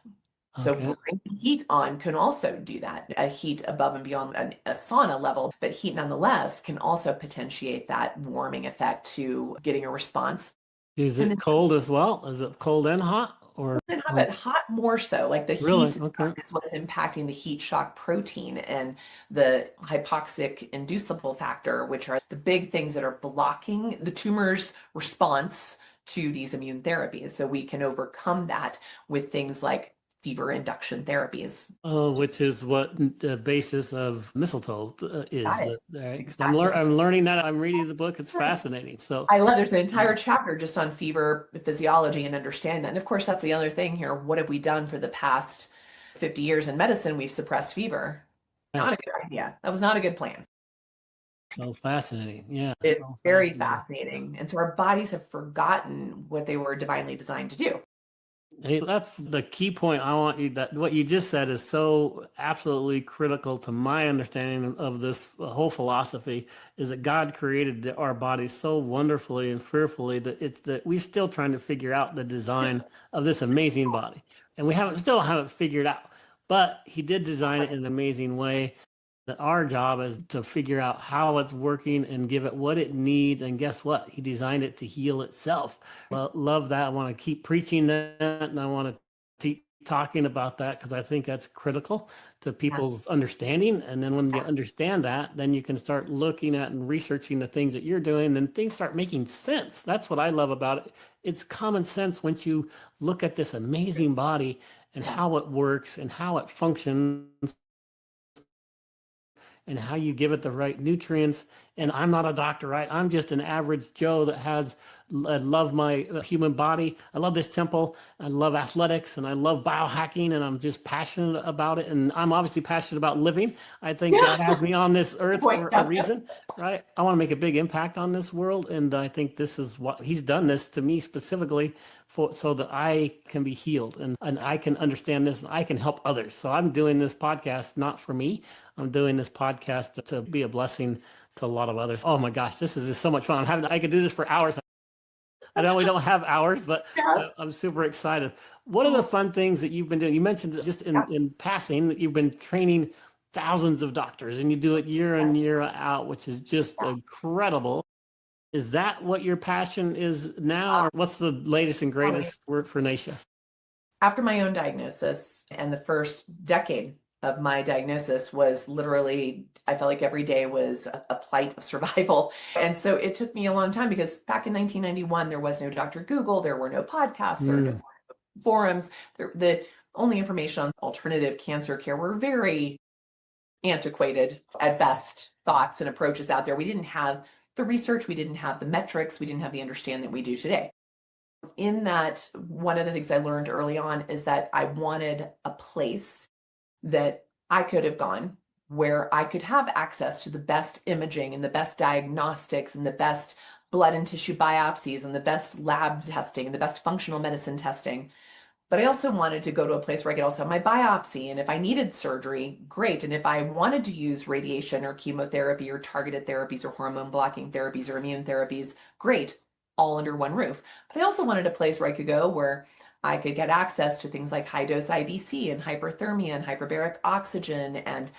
[SPEAKER 4] So
[SPEAKER 3] Okay.
[SPEAKER 4] bringing heat on can also do that. A heat above and beyond a sauna level, but heat nonetheless can also potentiate that warming effect to getting a response.
[SPEAKER 3] Is it cold as well? Is it cold and hot? Or
[SPEAKER 4] But hot more so, like the
[SPEAKER 3] Really?
[SPEAKER 4] heat
[SPEAKER 3] Okay.
[SPEAKER 4] is what's impacting the heat shock protein and the hypoxic inducible factor, which are the big things that are blocking the tumor's response to these immune therapies. So we can overcome that with things like fever induction therapies.
[SPEAKER 3] which is what the basis of mistletoe is.
[SPEAKER 4] Got it.
[SPEAKER 3] Right? 'Cause
[SPEAKER 4] Exactly.
[SPEAKER 3] I'm learning that. I'm reading the book. It's fascinating. So
[SPEAKER 4] I love, there's an entire chapter just on fever physiology and understanding that. And of course, that's the other thing here. What have we done for the past 50 years in medicine? We've suppressed fever. Not a good idea. That was not a good plan.
[SPEAKER 3] So fascinating. Yeah.
[SPEAKER 4] It's
[SPEAKER 3] So
[SPEAKER 4] very
[SPEAKER 3] fascinating.
[SPEAKER 4] fascinating. And so our bodies have forgotten what they were divinely designed to do.
[SPEAKER 3] Hey, that's the key point. I want you that what you just said is so absolutely critical to my understanding of this whole philosophy is that God created our bodies so wonderfully and fearfully that it's that we're still trying to figure out the design of this amazing body. And we still haven't figured out. But he did design it in an amazing way that our job is to figure out how it's working and give it what it needs. And guess what? He designed it to heal itself. Well, love that. I want to keep preaching that, and I want to keep talking about that because I think that's critical to people's understanding. And then when you understand that, then you can start looking at and researching the things that you're doing, and things start making sense. That's what I love about it. It's common sense once you look at this amazing body and how it works and how it functions and how you give it the right nutrients. And I'm not a doctor, right? I'm just an average Joe that I love my human body. I love this temple. I love athletics and I love biohacking, and I'm just passionate about it. And I'm obviously passionate about living. I think God has me on this earth for a reason, right? I want to make a big impact on this world. And I think this is what he's done this to me specifically so that I can be healed and I can understand this and I can help others. So I'm doing this podcast not for me. I'm doing this podcast to be a blessing to a lot of others. Oh my gosh, this is just so much fun. I could do this for hours. I know we don't have hours, but I'm super excited. What are the fun things that you've been doing? You mentioned just in passing that you've been training thousands of doctors and you do it year in, year out, which is just incredible. Is that what your passion is now? Or what's the latest and greatest work for Nasha?
[SPEAKER 4] After my own diagnosis, and the first decade of my diagnosis was literally, I felt like every day was a plight of survival. And so it took me a long time because back in 1991, there was no Dr. Google, there were no podcasts, there were no forums. The only information on alternative cancer care were very antiquated, at best, thoughts and approaches out there. We didn't have the research, we didn't have the metrics, we didn't have the understanding that we do today. In that, one of the things I learned early on is that I wanted a place that I could have gone where I could have access to the best imaging and the best diagnostics and the best blood and tissue biopsies and the best lab testing and the best functional medicine testing. But I also wanted to go to a place where I could also have my biopsy. And if I needed surgery, great. And if I wanted to use radiation or chemotherapy or targeted therapies or hormone blocking therapies or immune therapies, great, all under one roof. But I also wanted a place where I could go where I could get access to things like high dose IVC and hyperthermia and hyperbaric oxygen and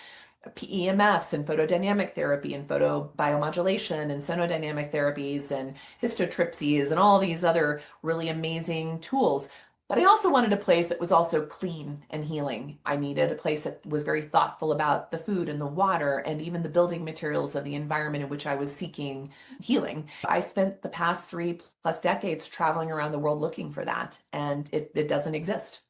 [SPEAKER 4] PEMFs and photodynamic therapy and photobiomodulation and sonodynamic therapies and histotripsies and all these other really amazing tools. But I also wanted a place that was also clean and healing. I needed a place that was very thoughtful about the food and the water and even the building materials of the environment in which I was seeking healing. I spent the past 3+ decades traveling around the world looking for that, and it doesn't exist.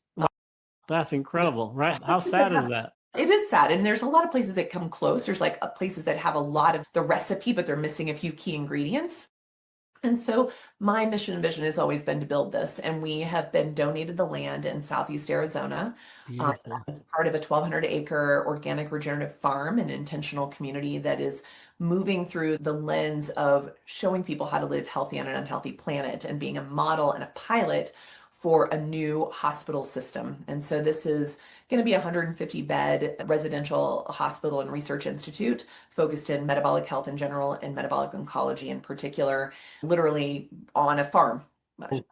[SPEAKER 3] That's incredible, right? How sad is that?
[SPEAKER 4] It is sad. And there's a lot of places that come close. There's like places that have a lot of the recipe, but they're missing a few key ingredients. And so my mission and vision has always been to build this. And we have been donated the land in Southeast Arizona as part of a 1,200-acre organic regenerative farm, an intentional community that is moving through the lens of showing people how to live healthy on an unhealthy planet and being a model and a pilot for a new hospital system. And so this is going to be a 150-bed residential hospital and research institute focused in metabolic health in general and metabolic oncology in particular, literally on a farm.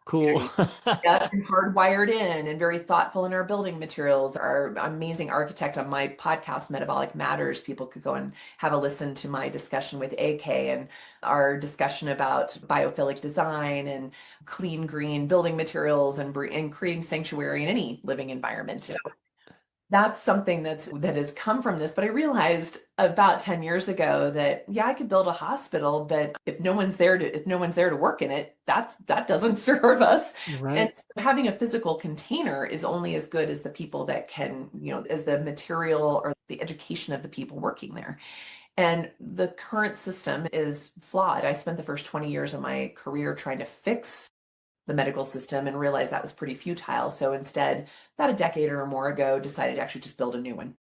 [SPEAKER 3] Cool.
[SPEAKER 4] And hardwired in and very thoughtful in our building materials. Our amazing architect on my podcast, Metabolic Matters, people could go and have a listen to my discussion with AK and our discussion about biophilic design and clean green building materials and creating sanctuary in any living environment. So that's something that has come from this. But I realized about 10 years ago that, yeah, I could build a hospital, but if no one's there to work in it, that doesn't serve us.
[SPEAKER 3] Right.
[SPEAKER 4] And so having a physical container is only as good as the people that can, as the material or the education of the people working there. And the current system is flawed. I spent the first 20 years of my career trying to fix the medical system and realized that was pretty futile. So instead, about a decade or more ago, decided to actually just build a new one.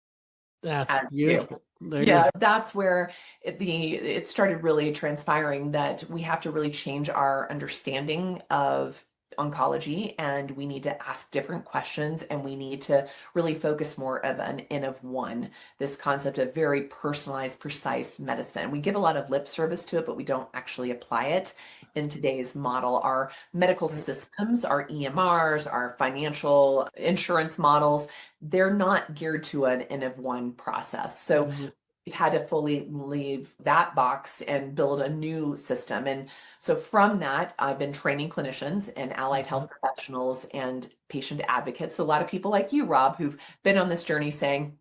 [SPEAKER 3] That's
[SPEAKER 4] as you.
[SPEAKER 3] beautiful. There you
[SPEAKER 4] Yeah,
[SPEAKER 3] go.
[SPEAKER 4] that's where it started really transpiring that we have to really change our understanding of oncology, and we need to ask different questions, and we need to really focus more of an N of one, this concept of very personalized, precise medicine. We give a lot of lip service to it, but we don't actually apply it in today's model. Our medical systems, our EMRs, our financial insurance models, they're not geared to an N of one process. So we've had to fully leave that box and build a new system. And so from that, I've been training clinicians and allied health professionals and patient advocates. So a lot of people like you, Rob, who've been on this journey saying,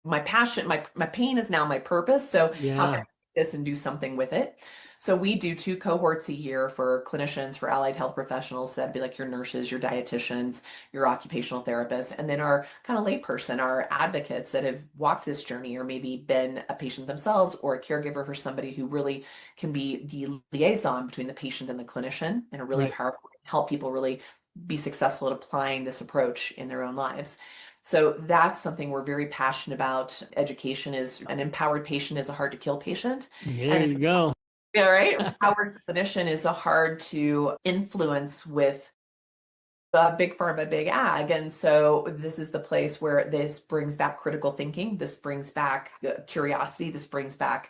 [SPEAKER 4] my passion, my pain is now my purpose. So how can I take this and do something with it? So we do 2 cohorts a year for clinicians, for allied health professionals. That'd be like your nurses, your dietitians, your occupational therapists, and then our kind of layperson, our advocates that have walked this journey or maybe been a patient themselves or a caregiver for somebody who really can be the liaison between the patient and the clinician, and a really powerful, help people really be successful at applying this approach in their own lives. So that's something we're very passionate about. Education is an empowered patient is a hard to kill patient.
[SPEAKER 3] There you go.
[SPEAKER 4] Yeah, right. Empowered clinician is a hard to influence with big pharma, big ag. And so this is the place where this brings back critical thinking. This brings back curiosity. This brings back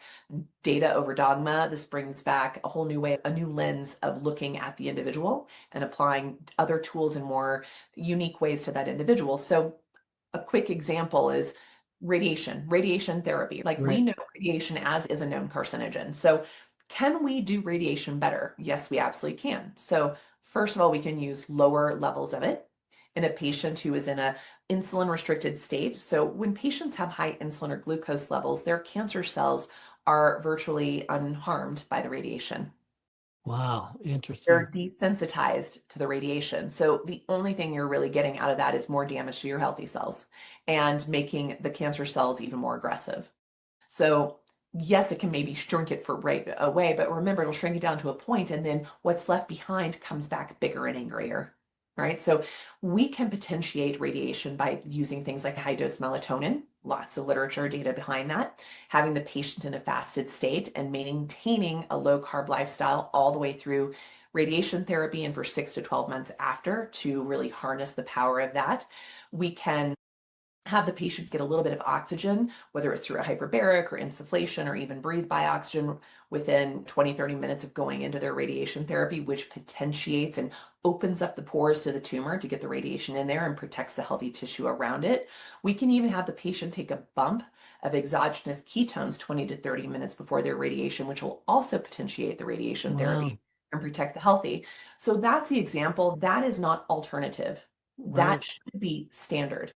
[SPEAKER 4] data over dogma. This brings back a whole new way, a new lens of looking at the individual and applying other tools in more unique ways to that individual. So a quick example is radiation therapy. Like we know radiation as is a known carcinogen. So can we do radiation better? Yes, we absolutely can. So first of all, we can use lower levels of it in a patient who is in a insulin restricted state. So when patients have high insulin or glucose levels, their cancer cells are virtually unharmed by the radiation.
[SPEAKER 3] Wow, interesting.
[SPEAKER 4] They're desensitized to the radiation. So the only thing you're really getting out of that is more damage to your healthy cells and making the cancer cells even more aggressive. So yes, it can maybe shrink it for right away, but remember, it'll shrink it down to a point, and then what's left behind comes back bigger and angrier, right? So we can potentiate radiation by using things like high dose melatonin, lots of literature data behind that, having the patient in a fasted state and maintaining a low carb lifestyle all the way through radiation therapy and for 6 to 12 months after to really harness the power of that. We can have the patient get a little bit of oxygen, whether it's through a hyperbaric or insufflation or even breathe by oxygen within 20, 30 minutes of going into their radiation therapy, which potentiates and opens up the pores to the tumor to get the radiation in there and protects the healthy tissue around it. We can even have the patient take a bump of exogenous ketones 20 to 30 minutes before their radiation, which will also potentiate the radiation therapy and protect the healthy. So that's the example. That is not alternative. That should be standard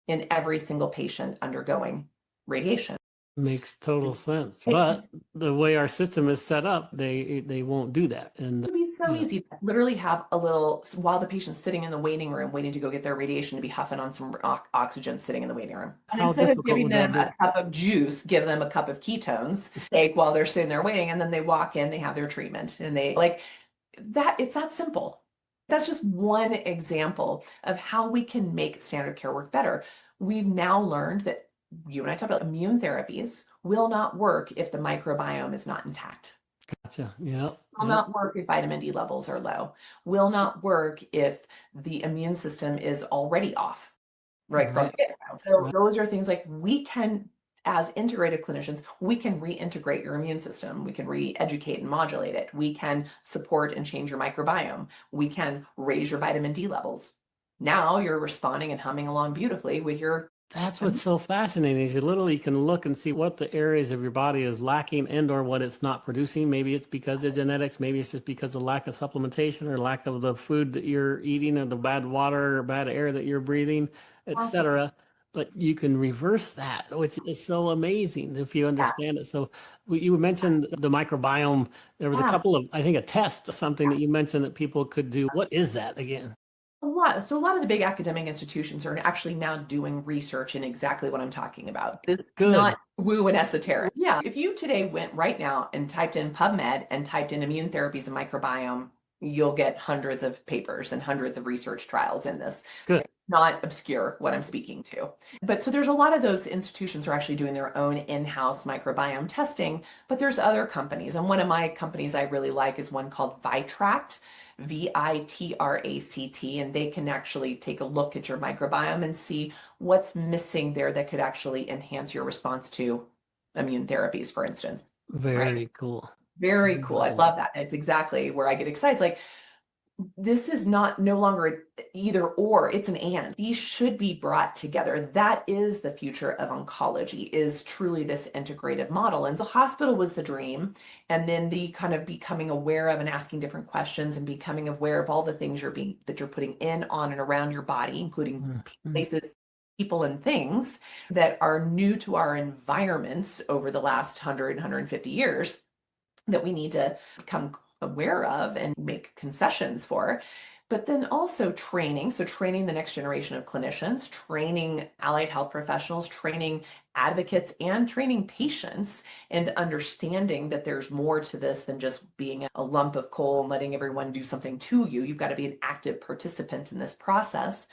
[SPEAKER 4] in every single patient undergoing radiation.
[SPEAKER 3] Makes total sense. But the way our system is set up, they won't do that. And
[SPEAKER 4] it'd be so easy. Literally have a little, while the patient's sitting in the waiting room waiting to go get their radiation, to be huffing on some oxygen sitting in the waiting room. And instead of giving them a cup of juice, give them a cup of ketones, take while they're sitting there waiting, and then they walk in, they have their treatment, and they like that. It's that simple. That's just one example of how we can make standard care work better. We've now learned that you and I talked about immune therapies will not work if the microbiome is not intact.
[SPEAKER 3] Gotcha. Yeah.
[SPEAKER 4] Will not work if vitamin D levels are low. Will not work if the immune system is already off, right? From so those are things like we can, as integrative clinicians, we can reintegrate your immune system. We can re-educate and modulate it. We can support and change your microbiome. We can raise your vitamin D levels. Now you're responding and humming along beautifully with your.
[SPEAKER 3] That's what's so fascinating is you literally can look and see what the areas of your body is lacking and or what it's not producing. Maybe it's because of genetics. Maybe it's just because of lack of supplementation or lack of the food that you're eating or the bad water or bad air that you're breathing, etc. But you can reverse that, which is so amazing if you understand it. So you mentioned the microbiome. There was a couple of, I think, a test, something that you mentioned that people could do. What is that again?
[SPEAKER 4] A lot. So a lot of the big academic institutions are actually now doing research in exactly what I'm talking about. It's not woo and esoteric. Yeah. If you today went right now and typed in PubMed and typed in immune therapies and microbiome, you'll get hundreds of papers and hundreds of research trials in this.
[SPEAKER 3] Good.
[SPEAKER 4] not obscure what I'm speaking to. But so there's a lot of those institutions are actually doing their own in-house microbiome testing, but there's other companies. And one of my companies I really like is one called Vitract, Vitract, and they can actually take a look at your microbiome and see what's missing there that could actually enhance your response to immune therapies, for instance.
[SPEAKER 3] Very cool.
[SPEAKER 4] Very cool. I love that. It's exactly where I get excited. It's like, this is no longer either or, it's an and. These should be brought together. That is the future of oncology, is truly this integrative model. And so hospital was the dream. And then the kind of becoming aware of and asking different questions and becoming aware of all the things that you're putting in, on, and around your body, including places, people, and things that are new to our environments over the last 150 years that we need to become aware of and make concessions for. But then also training. So training the next generation of clinicians, training allied health professionals, training advocates, and training patients, and understanding that there's more to this than just being a lump of coal and letting everyone do something to you. You've got to be an active participant in this process.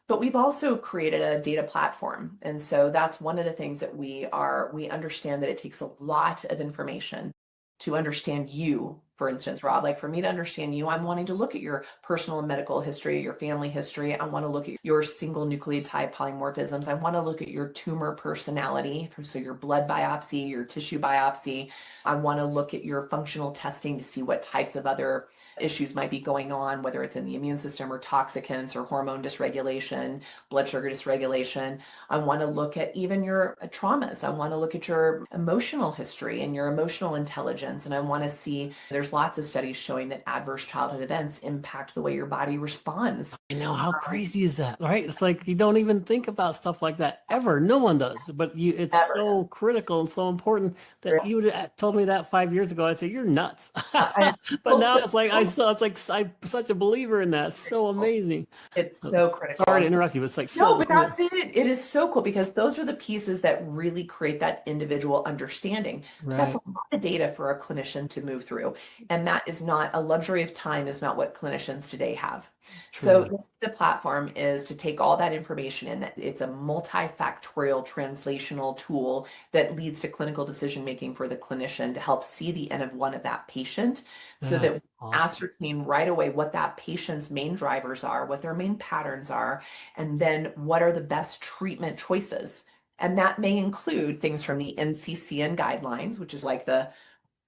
[SPEAKER 4] But we've also created a data platform. And so that's one of the things that we understand that it takes a lot of information to understand you. For instance, Rob, like for me to understand you, I'm wanting to look at your personal and medical history, your family history. I want to look at your single nucleotide polymorphisms. I want to look at your tumor personality. So your blood biopsy, your tissue biopsy. I want to look at your functional testing to see what types of other issues might be going on, whether it's in the immune system or toxicants or hormone dysregulation, blood sugar dysregulation. I want to look at even your traumas. I want to look at your emotional history and your emotional intelligence. And I want to see, there's lots of studies showing that adverse childhood events impact the way your body responds.
[SPEAKER 3] I know, how crazy is that, right? It's like you don't even think about stuff like that ever. No one does, but it's so critical and so important that you would have told me that 5 years ago. I'd say you're nuts. But now it's like I'm such a believer in that. So amazing.
[SPEAKER 4] It's so critical.
[SPEAKER 3] Sorry to interrupt you, but it's like
[SPEAKER 4] no, but that's it. It is so cool because those are the pieces that really create that individual understanding.
[SPEAKER 3] Right.
[SPEAKER 4] That's a lot of data for a clinician to move through, and that is not a luxury of time. Is not what clinicians today have.
[SPEAKER 3] True.
[SPEAKER 4] So the platform is to take all that information in. It's a multifactorial translational tool that leads to clinical decision making for the clinician to help see the end of one of that patient, so that we ascertain right away what that patient's main drivers are, what their main patterns are, and then what are the best treatment choices. And that may include things from the NCCN guidelines, which is like the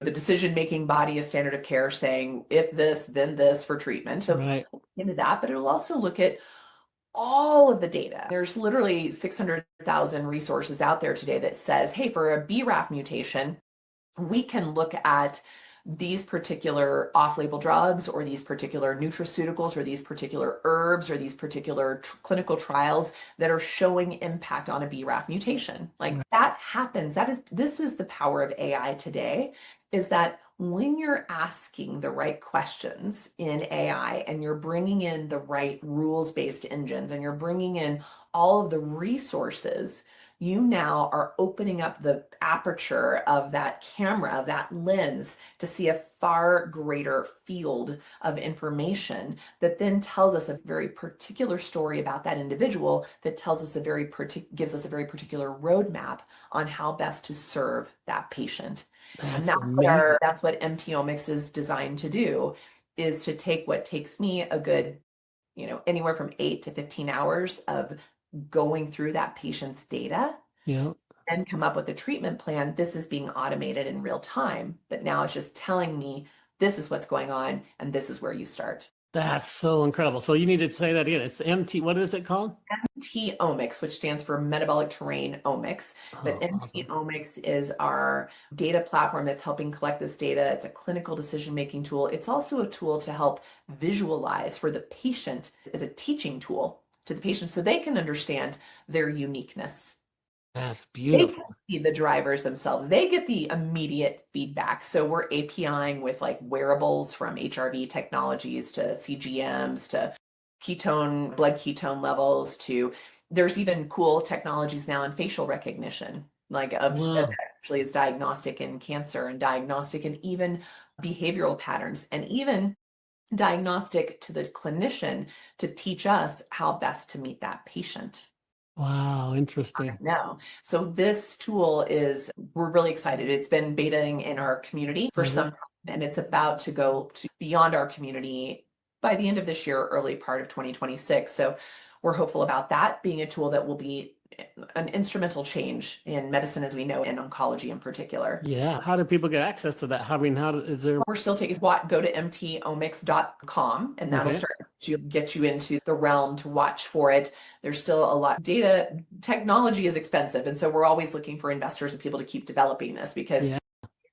[SPEAKER 4] decision-making body of standard of care, saying if this, then this for treatment. So into that, but it'll also look at all of the data. There's literally 600,000 resources out there today that says, hey, for a BRAF mutation, we can look at these particular off-label drugs or these particular nutraceuticals or these particular herbs or these particular clinical trials that are showing impact on a BRAF mutation. Like that happens. This is the power of AI today, is that when you're asking the right questions in AI and you're bringing in the right rules-based engines and you're bringing in all of the resources, you now are opening up the aperture of that camera, of that lens, to see a far greater field of information that then tells us a very particular story about that individual, that tells us gives us a very particular roadmap on how best to serve that patient. And that's what MTomics is designed to do, is to take what takes me a good, anywhere from 8 to 15 hours of going through that patient's data and come up with a treatment plan. This is being automated in real time, but now it's just telling me this is what's going on and this is where you start.
[SPEAKER 3] That's so incredible. So you need to say that again. It's what is it called?
[SPEAKER 4] MTomics, which stands for metabolic terrain omics. But MTomics is our data platform that's helping collect this data. It's a clinical decision-making tool. It's also a tool to help visualize for the patient, as a teaching tool to the patient, so they can understand their uniqueness.
[SPEAKER 3] That's beautiful.
[SPEAKER 4] They can see the drivers themselves. They get the immediate feedback. So we're APIing with like wearables, from HRV technologies to CGMs to blood ketone levels, to there's even cool technologies now in facial recognition, like that actually is diagnostic in cancer and diagnostic and even behavioral patterns, and even diagnostic to the clinician to teach us how best to meet that patient.
[SPEAKER 3] Wow, interesting.
[SPEAKER 4] No. So this tool we're really excited. It's been betaing in our community for some time, and it's about to go to beyond our community by the end of this year, early part of 2026. So we're hopeful about that being a tool that will be an instrumental change in medicine as we know, in oncology in particular.
[SPEAKER 3] Yeah. How do people get access to that? Is there?
[SPEAKER 4] We're still taking go to mtomics.com, and that'll start to get you into the realm to watch for it. There's still a lot. Data technology is expensive, and so we're always looking for investors and people to keep developing this, because we've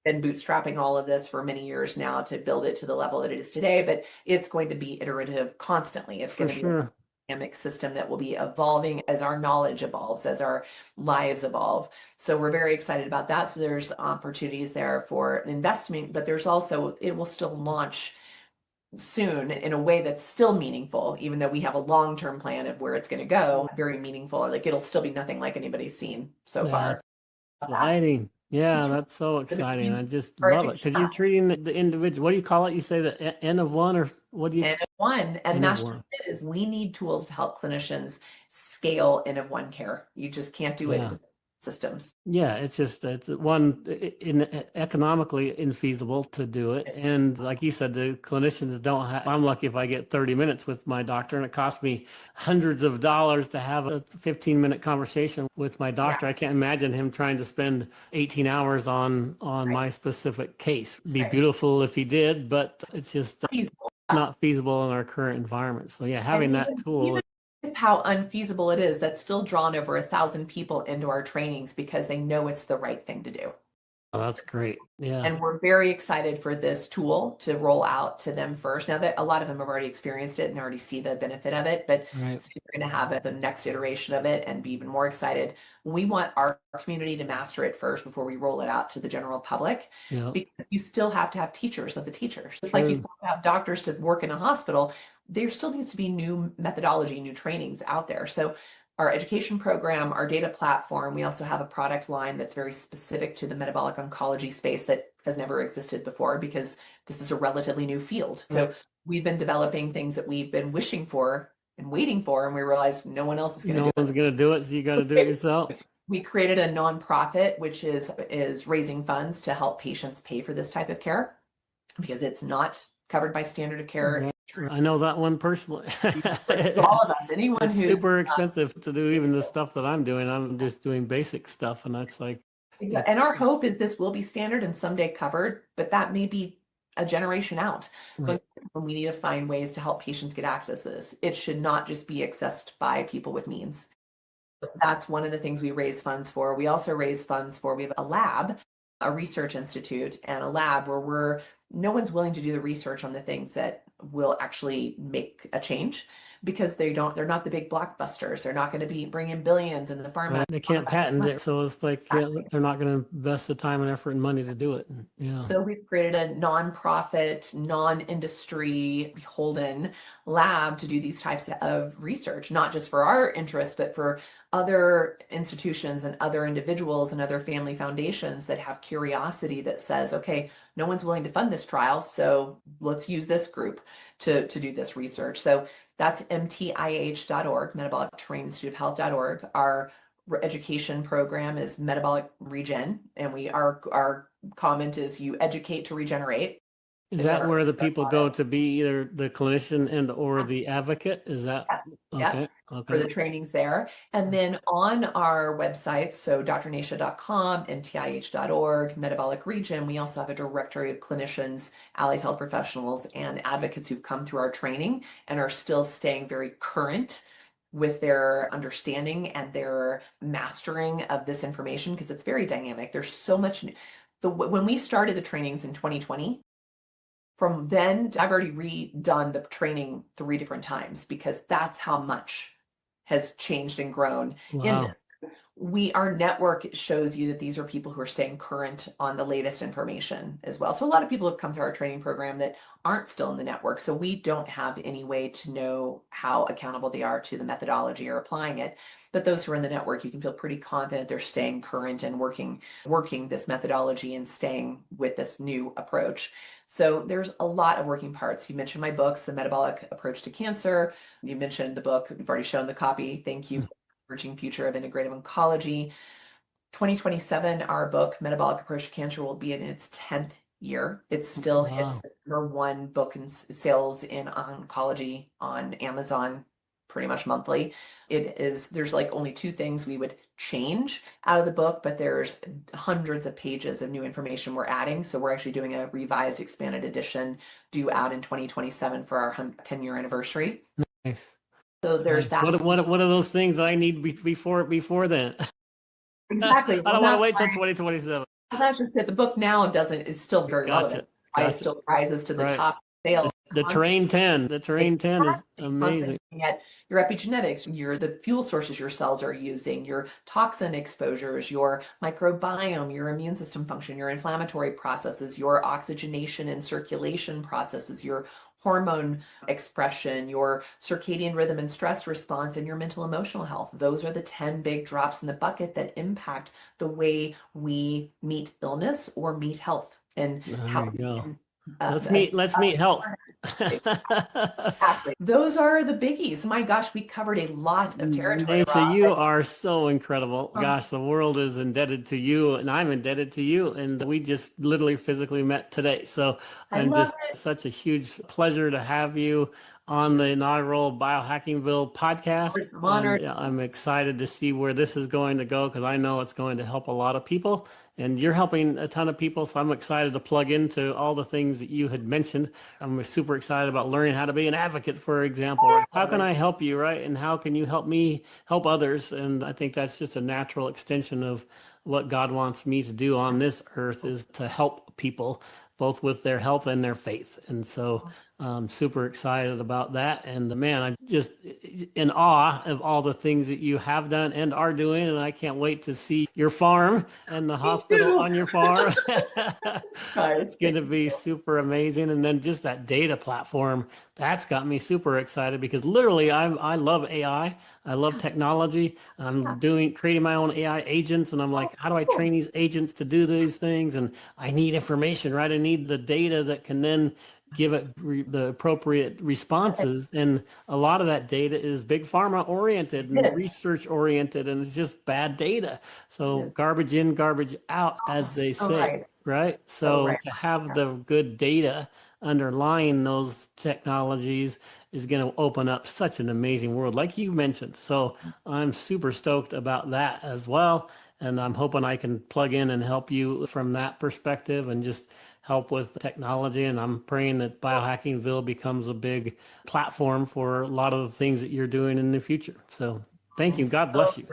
[SPEAKER 4] been bootstrapping all of this for many years now to build it to the level that it is today, but it's going to be iterative constantly. It's going to be a dynamic system that will be evolving as our knowledge evolves, as our lives evolve. So we're very excited about that. So there's opportunities there for investment, but there's also, it will still launch soon in a way that's still meaningful, even though we have a long-term plan of where it's going to go. Very meaningful. Like, it'll still be nothing like anybody's seen so far.
[SPEAKER 3] Exciting. Yeah, that's so exciting. I just love it, because you're treating the individual. What do you call it? You say the N of one, or what do you?
[SPEAKER 4] N of one. And that's just it, is we need tools to help clinicians scale N of one care. You just can't do it with systems.
[SPEAKER 3] Yeah, it's economically infeasible to do it. And like you said, the clinicians don't have, I'm lucky if I get 30 minutes with my doctor, and it costs me hundreds of dollars to have a 15-minute conversation with my doctor. I can't imagine him trying to spend 18 hours on my specific case. It'd be beautiful if he did, but it's just not feasible in our current environment. So yeah, having that tool.
[SPEAKER 4] How unfeasible it is, that's still drawn over 1,000 people into our trainings because they know it's the right thing to do.
[SPEAKER 3] Oh, that's great. Yeah.
[SPEAKER 4] And we're very excited for this tool to roll out to them first. Now that a lot of them have already experienced it and already see the benefit of it, but so we're going to have the next iteration of it and be even more excited. We want our community to master it first before we roll it out to the general public, because you still have to have teachers of the teachers. Just like you still have doctors to work in a hospital, there still needs to be new methodology, new trainings out there. So our education program, our data platform, we also have a product line that's very specific to the metabolic oncology space that has never existed before, because this is a relatively new field. So we've been developing things that we've been wishing for and waiting for, and we realized no one else is going to do it.
[SPEAKER 3] No one's going to do it, so you got to do it yourself.
[SPEAKER 4] We created a nonprofit, which is raising funds to help patients pay for this type of care, because it's not covered by standard of care.
[SPEAKER 3] I know that one personally.
[SPEAKER 4] All of us, anyone who's
[SPEAKER 3] super expensive to do even the stuff that I'm doing. I'm just doing basic stuff, and that's like.
[SPEAKER 4] And our hope is this will be standard and someday covered, but that may be a generation out. So we need to find ways to help patients get access to this. It should not just be accessed by people with means. That's one of the things we raise funds for. We also raise funds for, we have a lab, a research institute, and a lab where no one's willing to do the research on the things that will actually make a change, because they're not the big blockbusters. They're not going to be bringing billions in the pharma.
[SPEAKER 3] They can't patent it, so it's like they're not going to invest the time and effort and money to do it.
[SPEAKER 4] So we've created a nonprofit, non-industry beholden lab to do these types of research, not just for our interests, but for other institutions and other individuals and other family foundations that have curiosity that says, okay, no one's willing to fund this trial, so let's use this group to do this research. So that's mtih.org, Metabolic Training Institute of Health.org. Our education program is Metabolic Regen, and our comment is you educate to regenerate.
[SPEAKER 3] Is that where the people go to be either the clinician and or the advocate? Is that okay?
[SPEAKER 4] For the trainings there. And then on our website, so drnasha.com, mtih.org, Metabolic Region, we also have a directory of clinicians, allied health professionals, and advocates who've come through our training and are still staying very current with their understanding and their mastering of this information, because it's very dynamic. There's so much. When we started the trainings in 2020, from then, I've already redone the training 3 different times, because that's how much has changed and grown in this. Our network shows you that these are people who are staying current on the latest information as well. So a lot of people have come through our training program that aren't still in the network. So we don't have any way to know how accountable they are to the methodology or applying it. But those who are in the network, you can feel pretty confident they're staying current and working this methodology and staying with this new approach. So there's a lot of working parts. You mentioned my books, The Metabolic Approach to Cancer. You mentioned the book. We've already shown the copy. Thank you. Emerging Future of Integrative Oncology. 2027, our book, Metabolic Approach to Cancer, will be in its 10th year. It still hits the #1 book in sales in oncology on Amazon pretty much monthly. There's like only 2 things we would change out of the book, but there's hundreds of pages of new information we're adding. So we're actually doing a revised expanded edition due out in 2027 for our 10-year anniversary.
[SPEAKER 3] Nice.
[SPEAKER 4] So there's that.
[SPEAKER 3] What are those things that I need before then?
[SPEAKER 4] Exactly.
[SPEAKER 3] I don't want to wait till 2027.
[SPEAKER 4] That's just it. The book now is still very relevant. It still rises to the top sales.
[SPEAKER 3] The Terrain 10. The Terrain 10 is amazing.
[SPEAKER 4] At your epigenetics, the fuel sources your cells are using, your toxin exposures, your microbiome, your immune system function, your inflammatory processes, your oxygenation and circulation processes, your hormone expression, your circadian rhythm and stress response, and your mental emotional health. Those are the 10 big drops in the bucket that impact the way we meet illness or meet health. And how
[SPEAKER 3] let's meet health.
[SPEAKER 4] Exactly. Those are the biggies. My gosh, we covered a lot of territory.
[SPEAKER 3] Nasha, you are so incredible. Gosh, the world is indebted to you, and I'm indebted to you. And we just literally physically met today. So I'm just such a huge pleasure to have you on the inaugural BiohackingVille podcast.
[SPEAKER 4] I'm honored.
[SPEAKER 3] I'm excited to see where this is going to go, because I know it's going to help a lot of people, and you're helping a ton of people. So I'm excited to plug into all the things that you had mentioned. I'm super excited about learning how to be an advocate, for example. How can I help you, right? And how can you help me help others? And I think that's just a natural extension of what God wants me to do on this earth, is to help people both with their health and their faith. And so I'm super excited about that. And man, I'm just in awe of all the things that you have done and are doing. And I can't wait to see your farm and the hospital on your farm. It's going to be super amazing. And then just that data platform, that's got me super excited, because literally I love AI. I love technology. I'm creating my own AI agents. And I'm like, how do I train these agents to do these things? And I need information, right? I need the data that can then give it the appropriate responses. And a lot of that data is big pharma oriented and research oriented, and it's just bad data. So garbage in, garbage out, as they say, right? So to have the good data underlying those technologies is going to open up such an amazing world, like you mentioned. So I'm super stoked about that as well. And I'm hoping I can plug in and help you from that perspective and just help with technology. And I'm praying that BiohackingVille becomes a big platform for a lot of the things that you're doing in the future. So thank you. God bless you.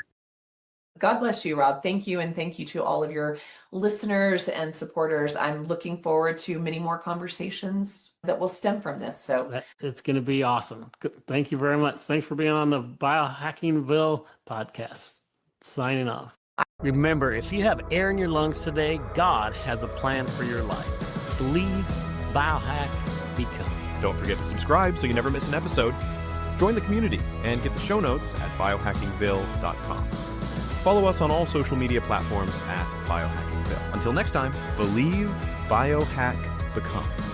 [SPEAKER 4] God bless you, Rob. Thank you. And thank you to all of your listeners and supporters. I'm looking forward to many more conversations that will stem from this. So
[SPEAKER 3] it's going to be awesome. Thank you very much. Thanks for being on the BiohackingVille podcast. Signing off. Remember, if you have air in your lungs today, God has a plan for your life. Believe, biohack, become.
[SPEAKER 2] Don't forget to subscribe so you never miss an episode. Join the community and get the show notes at biohackingville.com. Follow us on all social media platforms at BiohackingVille. Until next time, believe, biohack, become.